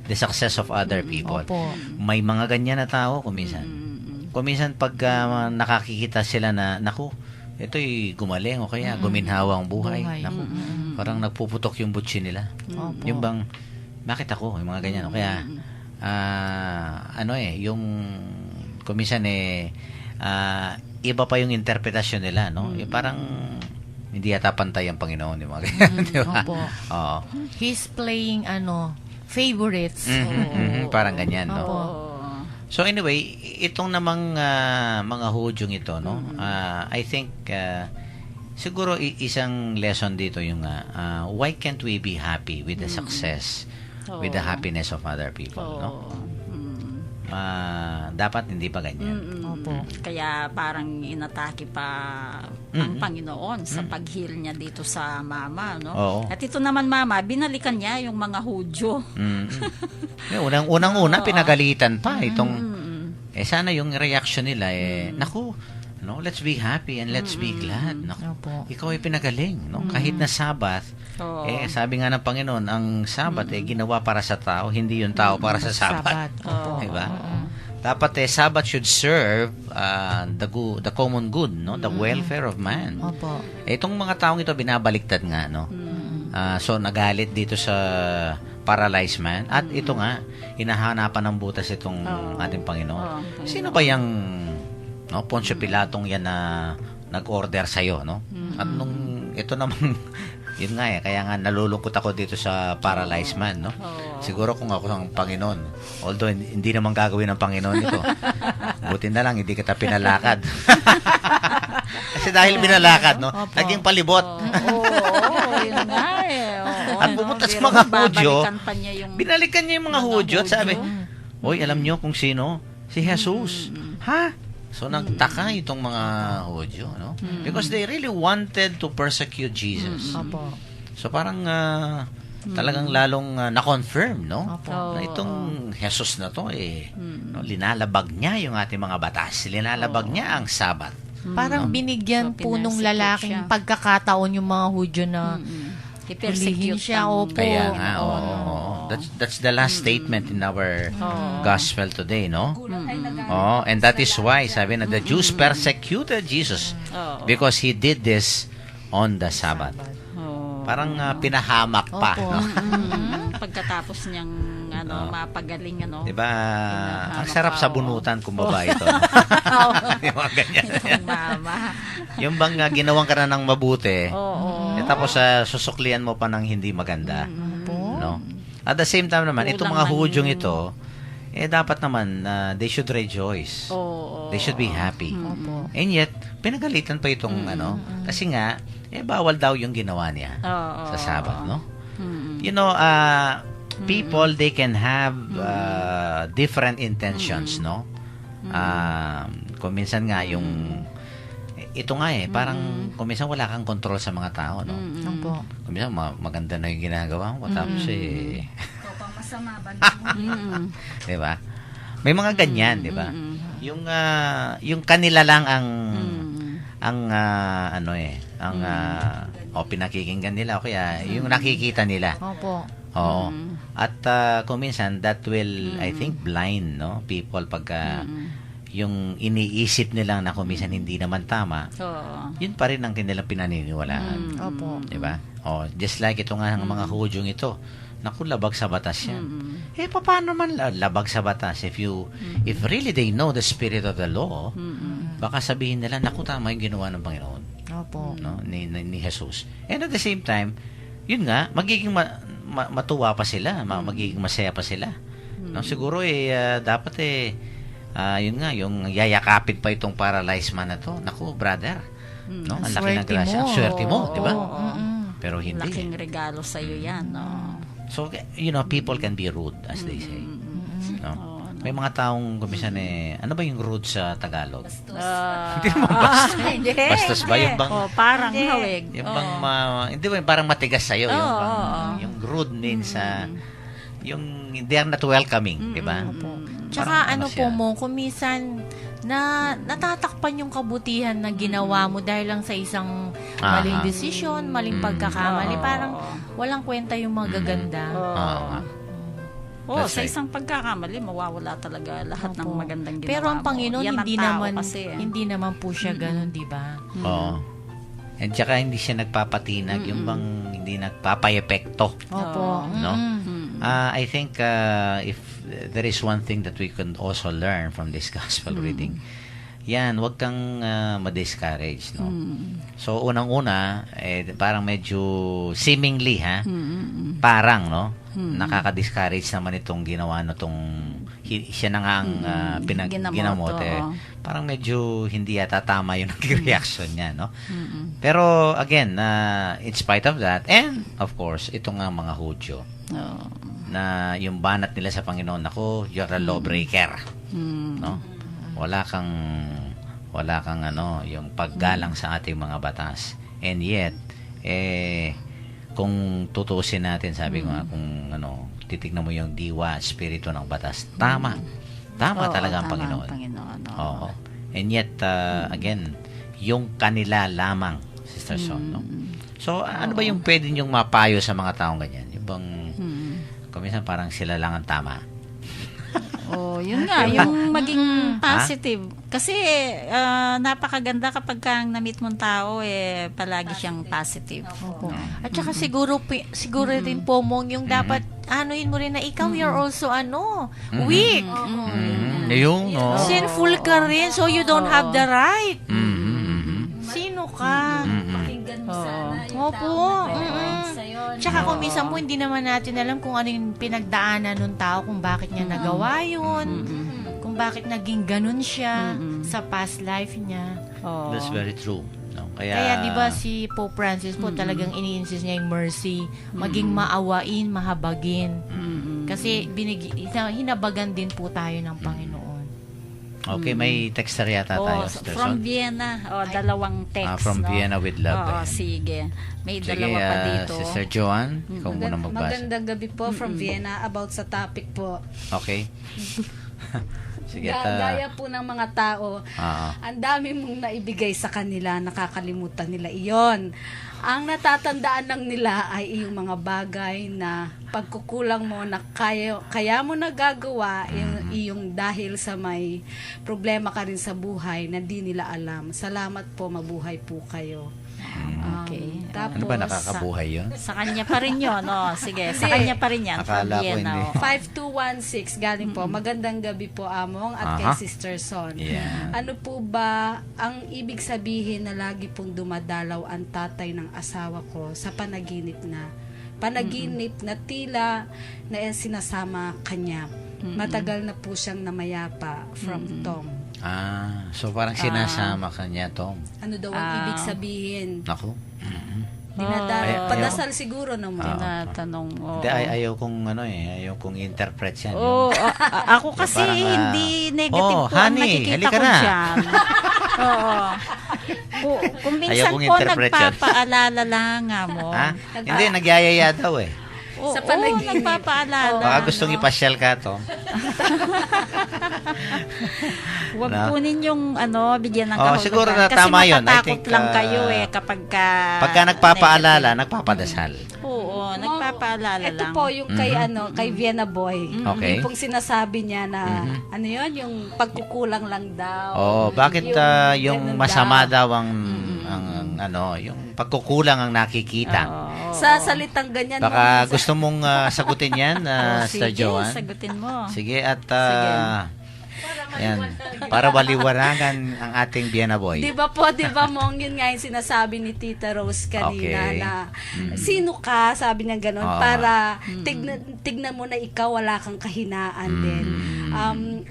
Speaker 2: the success of other people.
Speaker 4: Opo.
Speaker 2: May mga ganyan na tao kuminsan. Kuminsan pag nakakikita sila na naku, ito'y gumaling o kaya guminhawa ang buhay.
Speaker 4: Buhay.
Speaker 2: Naku, parang nagpuputok yung butsi nila.
Speaker 4: Opo.
Speaker 2: Yung bang bakit ako, yung mga ganyan. O kaya yung kuminsan iba pa yung interpretasyon nila, no? Yung parang hindi yata pantay ang Panginoon, yung mga ganyan, di ba?
Speaker 4: Opo.
Speaker 2: Oo.
Speaker 4: He's playing favorites.
Speaker 2: Parang ganyan, no?
Speaker 4: Opo.
Speaker 2: So anyway, itong namang mga Hudyong ito, no? I think siguro isang lesson dito yung why can't we be happy with the success, with the happiness of other people, no? Dapat hindi pa ganyan.
Speaker 4: Opo.
Speaker 3: Kaya parang inatake pa ang Panginoon sa pag-heal niya dito sa mama, no?
Speaker 2: Oo.
Speaker 3: At ito naman mama, binalikan niya yung mga Hudyo.
Speaker 2: Unang-una pinagalitan pa sana yung reaction nila, naku, no, let's be happy and let's be glad. Naku,
Speaker 4: Opo.
Speaker 2: ikaw ay pinagaling, no? Kahit na Sabbath,
Speaker 3: Oo.
Speaker 2: sabi nga ng Panginoon, ang Sabbath ginawa para sa tao, hindi yung tao para sa Sabbath.
Speaker 4: Opo.
Speaker 2: Diba? Dapat Sabbath should serve the common good, no? The welfare of man.
Speaker 4: Opo.
Speaker 2: Itong mga taong ito binabaliktad nga, no? So nagalit dito sa paralyzed man at ito nga hinahanapan ng butas itong ating Panginoon. Sino ba yang Poncio Pilatong yan na nag-order sa iyo, no? At nung ito namang yun nga kaya nga nalulungkot ako dito sa paralyzed man, no? Siguro kung ako ang Panginoon, although hindi naman gagawin ng Panginoon ito. Buti na lang hindi kita pinalakad. Kasi dahil pinalakad, no? Naging palibot.
Speaker 3: Yun nga
Speaker 2: At pumunta sa mga Hudyo,
Speaker 3: binalikan
Speaker 2: binalikan niya yung mga Hudyo at sabi, "Hoy, alam niyo kung sino? Si Jesus." Ha? So nagtaka itong mga Hudyo, no? Because they really wanted to persecute Jesus.
Speaker 4: Opo.
Speaker 2: So parang talagang lalong na-confirm, no?
Speaker 4: Opo.
Speaker 2: Na itong Jesus na to no, linalabag niya yung ating mga batas. Linalabag niya ang Sabat.
Speaker 4: Parang binigyan
Speaker 3: So,
Speaker 4: po nung
Speaker 3: pinersecute
Speaker 4: lalaking
Speaker 3: siya.
Speaker 4: pagkakataon yung mga Hudyo na hulihin siya. Opo.
Speaker 2: Kaya nga, that's the last statement in our gospel today, no? And that is why, sabi na, the Jews persecuted Jesus because He did this on the Sabbath. Parang pinahamak pa,
Speaker 4: Opo.
Speaker 2: no?
Speaker 3: Pagkatapos niyang mapagaling,
Speaker 2: Diba? Ang sarap sa bunutan kung babae ito. Yung mga ganyan.
Speaker 3: Itong mama.
Speaker 2: Yung bang ginawang ka na ng mabuti, tapos susuklian mo pa ng hindi maganda. No? At the same time naman, itong mga Hudyong ito, dapat naman, they should rejoice. They should be happy. And yet, pinagalitan pa itong kasi nga, bawal daw yung ginawa niya sa Sabbath, no? You know, people, they can have different intentions, no? Kung minsan nga yung ito nga parang kung minsan wala kang control sa mga tao, no?
Speaker 4: Opo.
Speaker 2: Kung minsan maganda na yung ginagawa mo, tapos di ba? May mga ganyan, di ba? Yung kanila lang pinakikinggan nila o kaya yung nakikita nila.
Speaker 4: Opo.
Speaker 2: Oo. At kung minsan that will I think blind, no, people pagka yung iniisip nilang na kung minsan hindi naman tama. Yun pa rin ang kanilang pinaniniwalaan.
Speaker 4: Opo.
Speaker 2: 'Di ba? Just like ito nga ng mga Hudyong ito. Naku, labag sa batas yan. Paano man labag sa batas? If really they know the spirit of the law, baka sabihin nila, naku, tama yung ginawa ng Panginoon.
Speaker 4: Opo.
Speaker 2: No? Ni Jesus. And at the same time, yun nga, magiging matuwa pa sila, magiging masaya pa sila. No? Siguro dapat yun nga, yung yayakapin pa itong paralyzed man na to. Naku, brother. No? Ang laki ng grasya. Ang swerte mo, di ba? Pero hindi.
Speaker 3: Laking regalo sa iyo yan, no?
Speaker 2: So, people can be rude, as they say. No? May mga taong kumisan ano ba yung rude sa Tagalog? Hindi naman bastos. Bastos ba? Yung bang,
Speaker 3: parang hawig.
Speaker 2: yung bang, hindi ba yung parang matigas sa'yo? Yung, yung rude means, yung they are not welcoming, di ba?
Speaker 4: Tsaka
Speaker 2: Parang
Speaker 4: po mo, kumisan na natatakpan yung kabutihan na ginawa mo dahil lang sa isang maling desisyon, maling pagkakamali. Parang walang kwenta yung magaganda.
Speaker 3: Sa isang pagkakamali, mawawala talaga lahat ng magandang ginawa
Speaker 4: Pero ang Panginoon,
Speaker 3: Yan ang
Speaker 4: hindi
Speaker 3: tao
Speaker 4: naman
Speaker 3: kasi,
Speaker 4: hindi naman po siya ganun, di ba?
Speaker 2: Oo. And tsaka hindi siya nagpapatinag, yung bang hindi nagpapayepekto.
Speaker 4: Opo.
Speaker 2: No? I think if there is one thing that we can also learn from this gospel reading, yan, wag kang ma-discourage, no? So, unang-una, parang medyo seemingly, parang, no? Nakaka-discourage naman itong ginawa na itong, siya na nga ang ginamot. Parang medyo hindi yata tama yung reaction niya, no? Pero, again, in spite of that, and, of course, ito nga mga Hudyo, na yung banat nila sa Panginoon, ako, you're a lawbreaker. No? Wala kang yung paggalang sa ating mga batas. And yet, kung tutuusin natin, sabi ko nga, kung titignan mo yung diwa, espiritu ng batas, tama. Tama
Speaker 3: Oo,
Speaker 2: talaga ang
Speaker 3: tama
Speaker 2: Panginoon.
Speaker 3: Oo.
Speaker 2: Oo. And yet, again, yung kanila lamang, Sister Son, no? So, ano ba yung pwede niyong mapayo sa mga taong ganyan? Yung bang, kuminsan parang sila lang ang tama.
Speaker 3: Oh, yun nga, yung maging positive. Kasi napakaganda kapag kang na-meet mong tao, palagi siyang positive.
Speaker 4: Opo. At saka siguro rin po mong yung dapat anuhin mo rin na ikaw you're also weak.
Speaker 2: Yung, no?
Speaker 4: Sinful ka rin so you don't have the right. Sino ka?
Speaker 5: Pakinggan mo sana yung
Speaker 4: Opo.
Speaker 5: tao na sa'yo.
Speaker 4: Tsaka kung minsan po hindi naman natin alam kung ano yung pinagdaanan ng tao, kung bakit niya nagawa yun, kung bakit naging ganun siya sa past life niya.
Speaker 2: That's very true. No?
Speaker 4: Kaya 'di ba si Pope Francis po talagang ini-insist niya yung mercy, maging maawain, mahabagin. Kasi hinabagan din po tayo ng Panginoon.
Speaker 2: Okay, may texter yata tayo, Sister
Speaker 3: From
Speaker 2: Son.
Speaker 3: Vienna, dalawang text.
Speaker 2: From
Speaker 3: no?
Speaker 2: Vienna with love.
Speaker 3: Oo, sige. May
Speaker 2: Sige,
Speaker 3: dalawa pa dito.
Speaker 2: Sister Joanne, ikaw muna magbasa.
Speaker 5: Magandang gabi po from Vienna about sa topic po.
Speaker 2: Okay. Sige,
Speaker 5: Gaya po ng mga tao,
Speaker 2: Oo.
Speaker 5: ang dami mong naibigay sa kanila, nakakalimutan nila iyon. Ang natatandaan lang nila ay iyong mga bagay na pagkukulang mo na kaya mo nagagawa iyong dahil sa may problema ka rin sa buhay na di nila alam. Salamat po, mabuhay po kayo.
Speaker 3: Okay.
Speaker 5: Tapos,
Speaker 2: Ano ba, nakakabuhay yun?
Speaker 3: Sa kanya pa rin yun. Sige, sa kanya pa rin yan.
Speaker 2: Akala ko
Speaker 3: From Vienna,
Speaker 2: hindi.
Speaker 5: 5216 galing po. Magandang gabi po, Among, at kay
Speaker 2: Aha.
Speaker 5: Sister Son.
Speaker 2: Yeah.
Speaker 5: Ano po ba ang ibig sabihin na lagi pong dumadalaw ang tatay ng asawa ko sa panaginip na tila na sinasama kanya. Matagal na po siyang namayapa from Tom.
Speaker 2: So parang sinasama ka niya, Tom.
Speaker 5: Ano daw ang ibig sabihin?
Speaker 2: Naku.
Speaker 5: Padasal siguro naman.
Speaker 3: Tinatanong.
Speaker 2: Hindi, ayaw kong interpret yan.
Speaker 3: Ako kasi
Speaker 2: Parang,
Speaker 3: hindi negative po ang
Speaker 2: honey,
Speaker 3: nakikita
Speaker 2: halika
Speaker 3: ko
Speaker 2: na.
Speaker 3: dyan. Oo. Kung minsan
Speaker 2: Ayaw kong
Speaker 3: po
Speaker 2: interpret yan.
Speaker 3: nagpapaalala lang nga mo.
Speaker 2: Ha? Hindi, nagyayaya daw eh.
Speaker 3: Sa
Speaker 5: panaginip.
Speaker 3: nagpapaalala.
Speaker 2: Baka gustong ipasyal ka, Tom.
Speaker 3: Huwag
Speaker 2: Na?
Speaker 3: po ninyong bigyan ng kahulugan.
Speaker 2: Siguro na
Speaker 3: Kasi
Speaker 2: tama yun. I
Speaker 3: matatakot
Speaker 2: think,
Speaker 3: lang kayo kapag
Speaker 2: Pagka nagpapaalala, nagpapadasal.
Speaker 3: Oo, nagpapaalala
Speaker 5: Ito
Speaker 3: lang.
Speaker 5: po yung kay Vienna Boy.
Speaker 2: Okay.
Speaker 5: Yung pong sinasabi niya na yung pagkukulang lang daw.
Speaker 2: Bakit yung
Speaker 5: ganun
Speaker 2: masama daw ang yung pagkukulang ang nakikita?
Speaker 5: Sa salitang ganyan.
Speaker 2: Baka gusto mong sagutin yan, Sister
Speaker 3: Sige,
Speaker 2: Joanne?
Speaker 3: sagutin mo.
Speaker 2: Sige, at yan, para waliwanagan ang ating Vienna Boy.
Speaker 5: Di ba Mong, yun nga yung sinasabi ni Tita Rose kanina
Speaker 2: Okay.
Speaker 5: na sino ka, sabi niya gano'n,
Speaker 2: Oo.
Speaker 5: para tignan mo na ikaw wala kang kahinaan din. Ang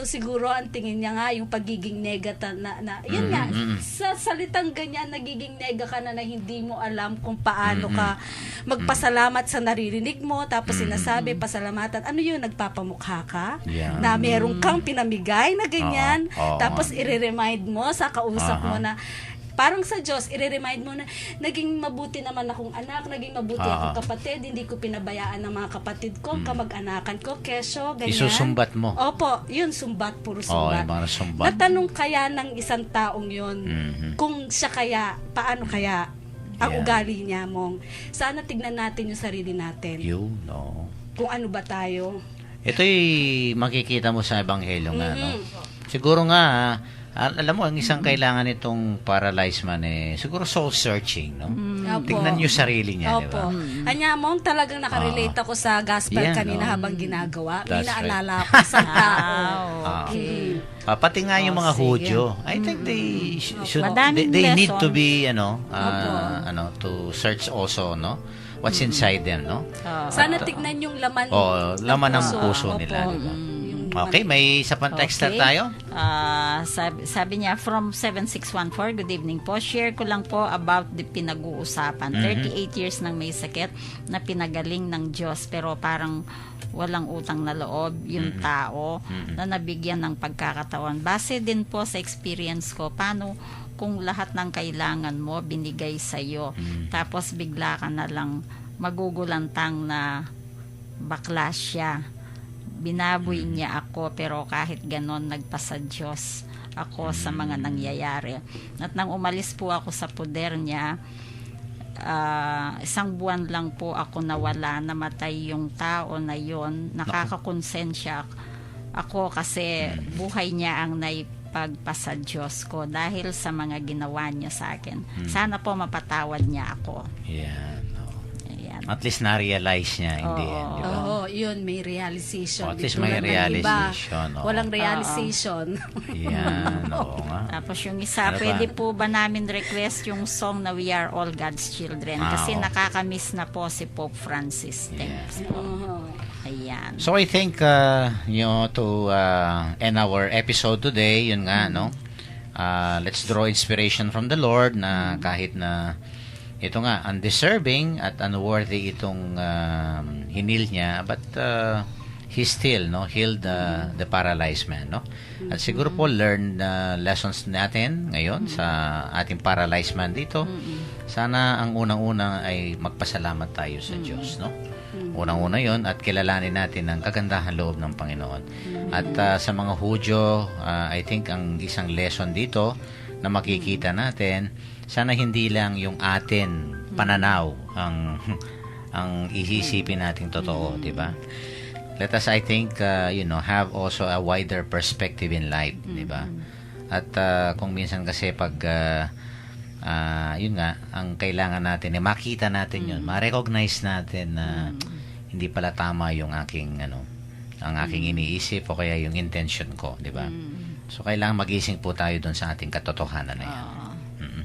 Speaker 5: siguro, ang tingin niya nga, yung pagiging negata na yun nga, sa salitang ganyan, nagiging nega ka na hindi mo alam kung paano ka magpasalamat sa naririnig mo, tapos sinasabi, pasalamatan, ano yun, nagpapamukha ka?
Speaker 2: Yeah.
Speaker 5: Na meron kang pinamigay na ganyan,
Speaker 2: Oo.
Speaker 5: tapos i-remind mo sa kausap mo na parang sa Diyos, i-remind mo na naging mabuti naman akong anak, naging mabuti akong kapatid, hindi ko pinabayaan ng mga kapatid ko, kamag-anakan ko, kesyo, ganyan.
Speaker 2: Isusumbat mo.
Speaker 5: Opo, yun, sumbat, puro
Speaker 2: Oo,
Speaker 5: sumbat.
Speaker 2: yung mga sumbat.
Speaker 5: Natanong kaya ng isang taong yun, kung siya kaya, paano kaya ang
Speaker 2: Yeah.
Speaker 5: ugali niya, Mong. Sana tignan natin yung sarili natin.
Speaker 2: Yun, no.
Speaker 5: Kung ano ba tayo.
Speaker 2: Ito'y makikita mo sa Ebanghelyo nga, no? Siguro nga, alam mo, ang isang kailangan itong paralyzed man siguro soul searching, no?
Speaker 5: Opo.
Speaker 2: Tingnan niyo sarili niya, di ba?
Speaker 5: Opo. Anya, Mong, talagang nakarelate ako sa gospel
Speaker 2: Yan,
Speaker 5: kanina
Speaker 2: no?
Speaker 5: habang ginagawa. May
Speaker 2: That's right.
Speaker 5: naalala ako sa tao.
Speaker 3: Okay.
Speaker 2: Pati nga yung mga
Speaker 3: sige.
Speaker 2: Hudyo, I think they should
Speaker 3: Madaming
Speaker 2: they need to
Speaker 3: lessons.
Speaker 2: be to search also, no? What's inside them, no?
Speaker 5: Sana tignan yung laman
Speaker 2: Laman ng puso nila,
Speaker 5: Opo.
Speaker 2: di ba?
Speaker 5: Yung
Speaker 2: Okay, may isa pang texter
Speaker 3: Okay.
Speaker 2: tayo.
Speaker 3: Sabi niya, from 7614, good evening po. Share ko lang po about the pinag-uusapan. 38 years nang may sakit na pinagaling ng Diyos, pero parang walang utang na loob yung tao na nabigyan ng pagkakatawan. Base din po sa experience ko, paano kung lahat ng kailangan mo binigay sa iyo, tapos bigla ka na lang magugulantang na bakla siya. binaboy niya ako, pero kahit ganon, nagpasa Diyos ako sa mga nangyayari. At nang umalis po ako sa poder niya, 1 buwan lang po ako nawala, namatay yung tao na yon. Nakakakonsensya ako kasi buhay niya ang naipagpasa Diyos ko dahil sa mga ginawa niya sa akin. Sana po mapatawad niya ako.
Speaker 2: Yan.
Speaker 3: Ayan.
Speaker 2: At least na-realize niya in the end, di ba?
Speaker 5: Oo, yun, may realization.
Speaker 2: At least
Speaker 5: Di
Speaker 2: may
Speaker 5: tulad ng iba,
Speaker 2: realization. Oo.
Speaker 5: walang realization.
Speaker 2: Yan, oo nga.
Speaker 3: Tapos yung isa,
Speaker 2: Ano ba?
Speaker 3: pwede po ba namin request yung song na We Are All God's Children? Kasi
Speaker 2: Oo.
Speaker 3: nakakamiss na po si Pope Francis. Thanks po.
Speaker 5: Oo.
Speaker 3: Ayan.
Speaker 2: So I think to end our episode today, yun nga, no? Let's draw inspiration from the Lord na kahit na ito nga undeserving at unworthy itong hinil niya, but he still healed the paralyzed man, no? At siguro po learn lessons natin ngayon sa ating paralyzed man dito. Sana ang unang-una ay magpasalamat tayo sa Diyos, no? Unang-una yon, at kilalanin natin ang kagandahan loob ng Panginoon. At sa mga Hudyo, I think ang isang lesson dito na makikita natin, sana hindi lang yung atin pananaw ang iisipin nating totoo, di ba? Let us, I think, have also a wider perspective in life, di ba? At kung minsan kasi pag yun nga, ang kailangan natin makita natin yun, ma-recognize natin na hindi pala tama yung aking ang aking iniisip o kaya yung intention ko, di ba? So kailangan magising po tayo doon sa ating katotohanan na yan.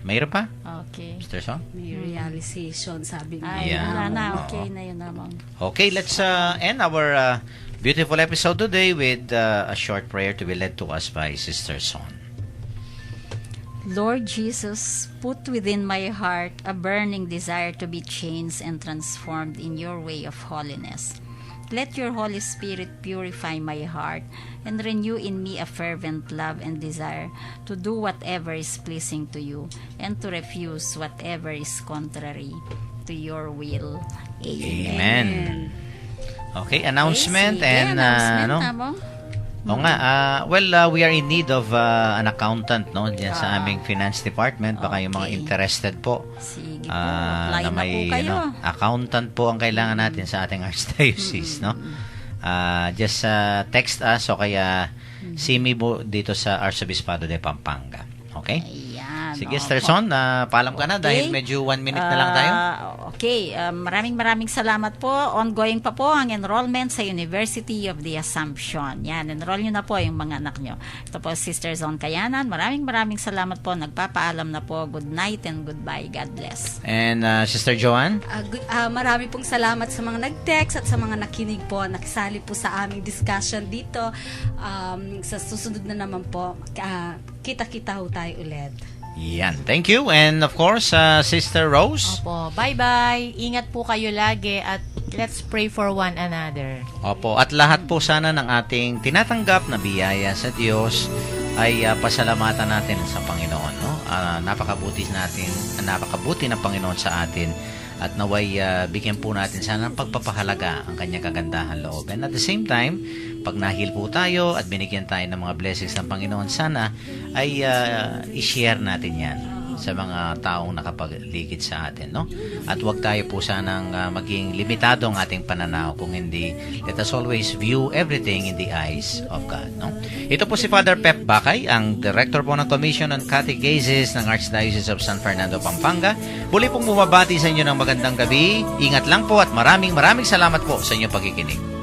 Speaker 2: Mayroon pa?
Speaker 3: Okay.
Speaker 2: Mr. Son?
Speaker 5: May realization, sabi nga.
Speaker 3: Ay,
Speaker 2: Yeah.
Speaker 3: wala na.
Speaker 2: Oo.
Speaker 3: Okay na yun naman.
Speaker 2: Okay, let's end our beautiful episode today with a short prayer to be led to us by Sister Son.
Speaker 3: Lord Jesus, put within my heart a burning desire to be changed and transformed in your way of holiness. Let your Holy Spirit purify my heart and renew in me a fervent love and desire to do whatever is pleasing to you and to refuse whatever is contrary to your will. Amen.
Speaker 2: Amen. Okay, announcement
Speaker 3: Sige,
Speaker 2: and
Speaker 3: announcement,
Speaker 2: ano?
Speaker 3: Amo?
Speaker 2: Oo nga, we are in need of an accountant, no, diyan sa aming finance department. Baka yung mga
Speaker 3: Okay.
Speaker 2: interested po.
Speaker 3: Sige po, apply
Speaker 2: Na
Speaker 3: na
Speaker 2: may
Speaker 3: po kayo.
Speaker 2: accountant po ang kailangan natin sa ating archdiocese, no? Just text us o kaya see me dito sa Arzobispado de Pampanga. Okay?
Speaker 3: Ayan.
Speaker 2: Sige,
Speaker 3: opo.
Speaker 2: Sister Son, paalam ka na dahil
Speaker 3: Okay.
Speaker 2: medyo 1 minute na lang tayo.
Speaker 3: Okay, maraming salamat po. Ongoing pa po ang enrollment sa University of the Assumption. Yan, enroll nyo na po yung mga anak nyo. Ito po, Sister Zon Kayanan. Maraming salamat po. Nagpapaalam na po. Good night and goodbye. God bless.
Speaker 2: And Sister Joanne?
Speaker 5: Marami pong salamat sa mga nag-text at sa mga nakinig po, nakisali po sa aming discussion dito. Sa susunod na naman po, kita-kita ho tayo ulit.
Speaker 2: Yan. Thank you. And of course, Sister Rose?
Speaker 4: Opo, bye-bye. Ingat po kayo lagi at let's pray for one another.
Speaker 2: Opo, at lahat po sana ng ating tinatanggap na biyaya sa Diyos ay pasalamatan natin sa Panginoon, no? Napakabuti ng Panginoon sa atin at naway bigyan po natin sana ng pagpapahalaga ang kanyang kagandahan loob. And at the same time, pag nahil po tayo at binigyan tayo ng mga blessings ng Panginoon, sana ay i-share natin yan sa mga taong nakapaligid sa atin, no? At wag tayo po sanang maging limitado ang ating pananaw, kung hindi, let us always view everything in the eyes of God, no? Ito po si Father Pep Bakay, ang Director po ng Commission on Catechesis ng Archdiocese of San Fernando, Pampanga. Muli pong bumabati sa inyo ng magandang gabi. Ingat lang po at maraming salamat po sa inyong pagkikinig.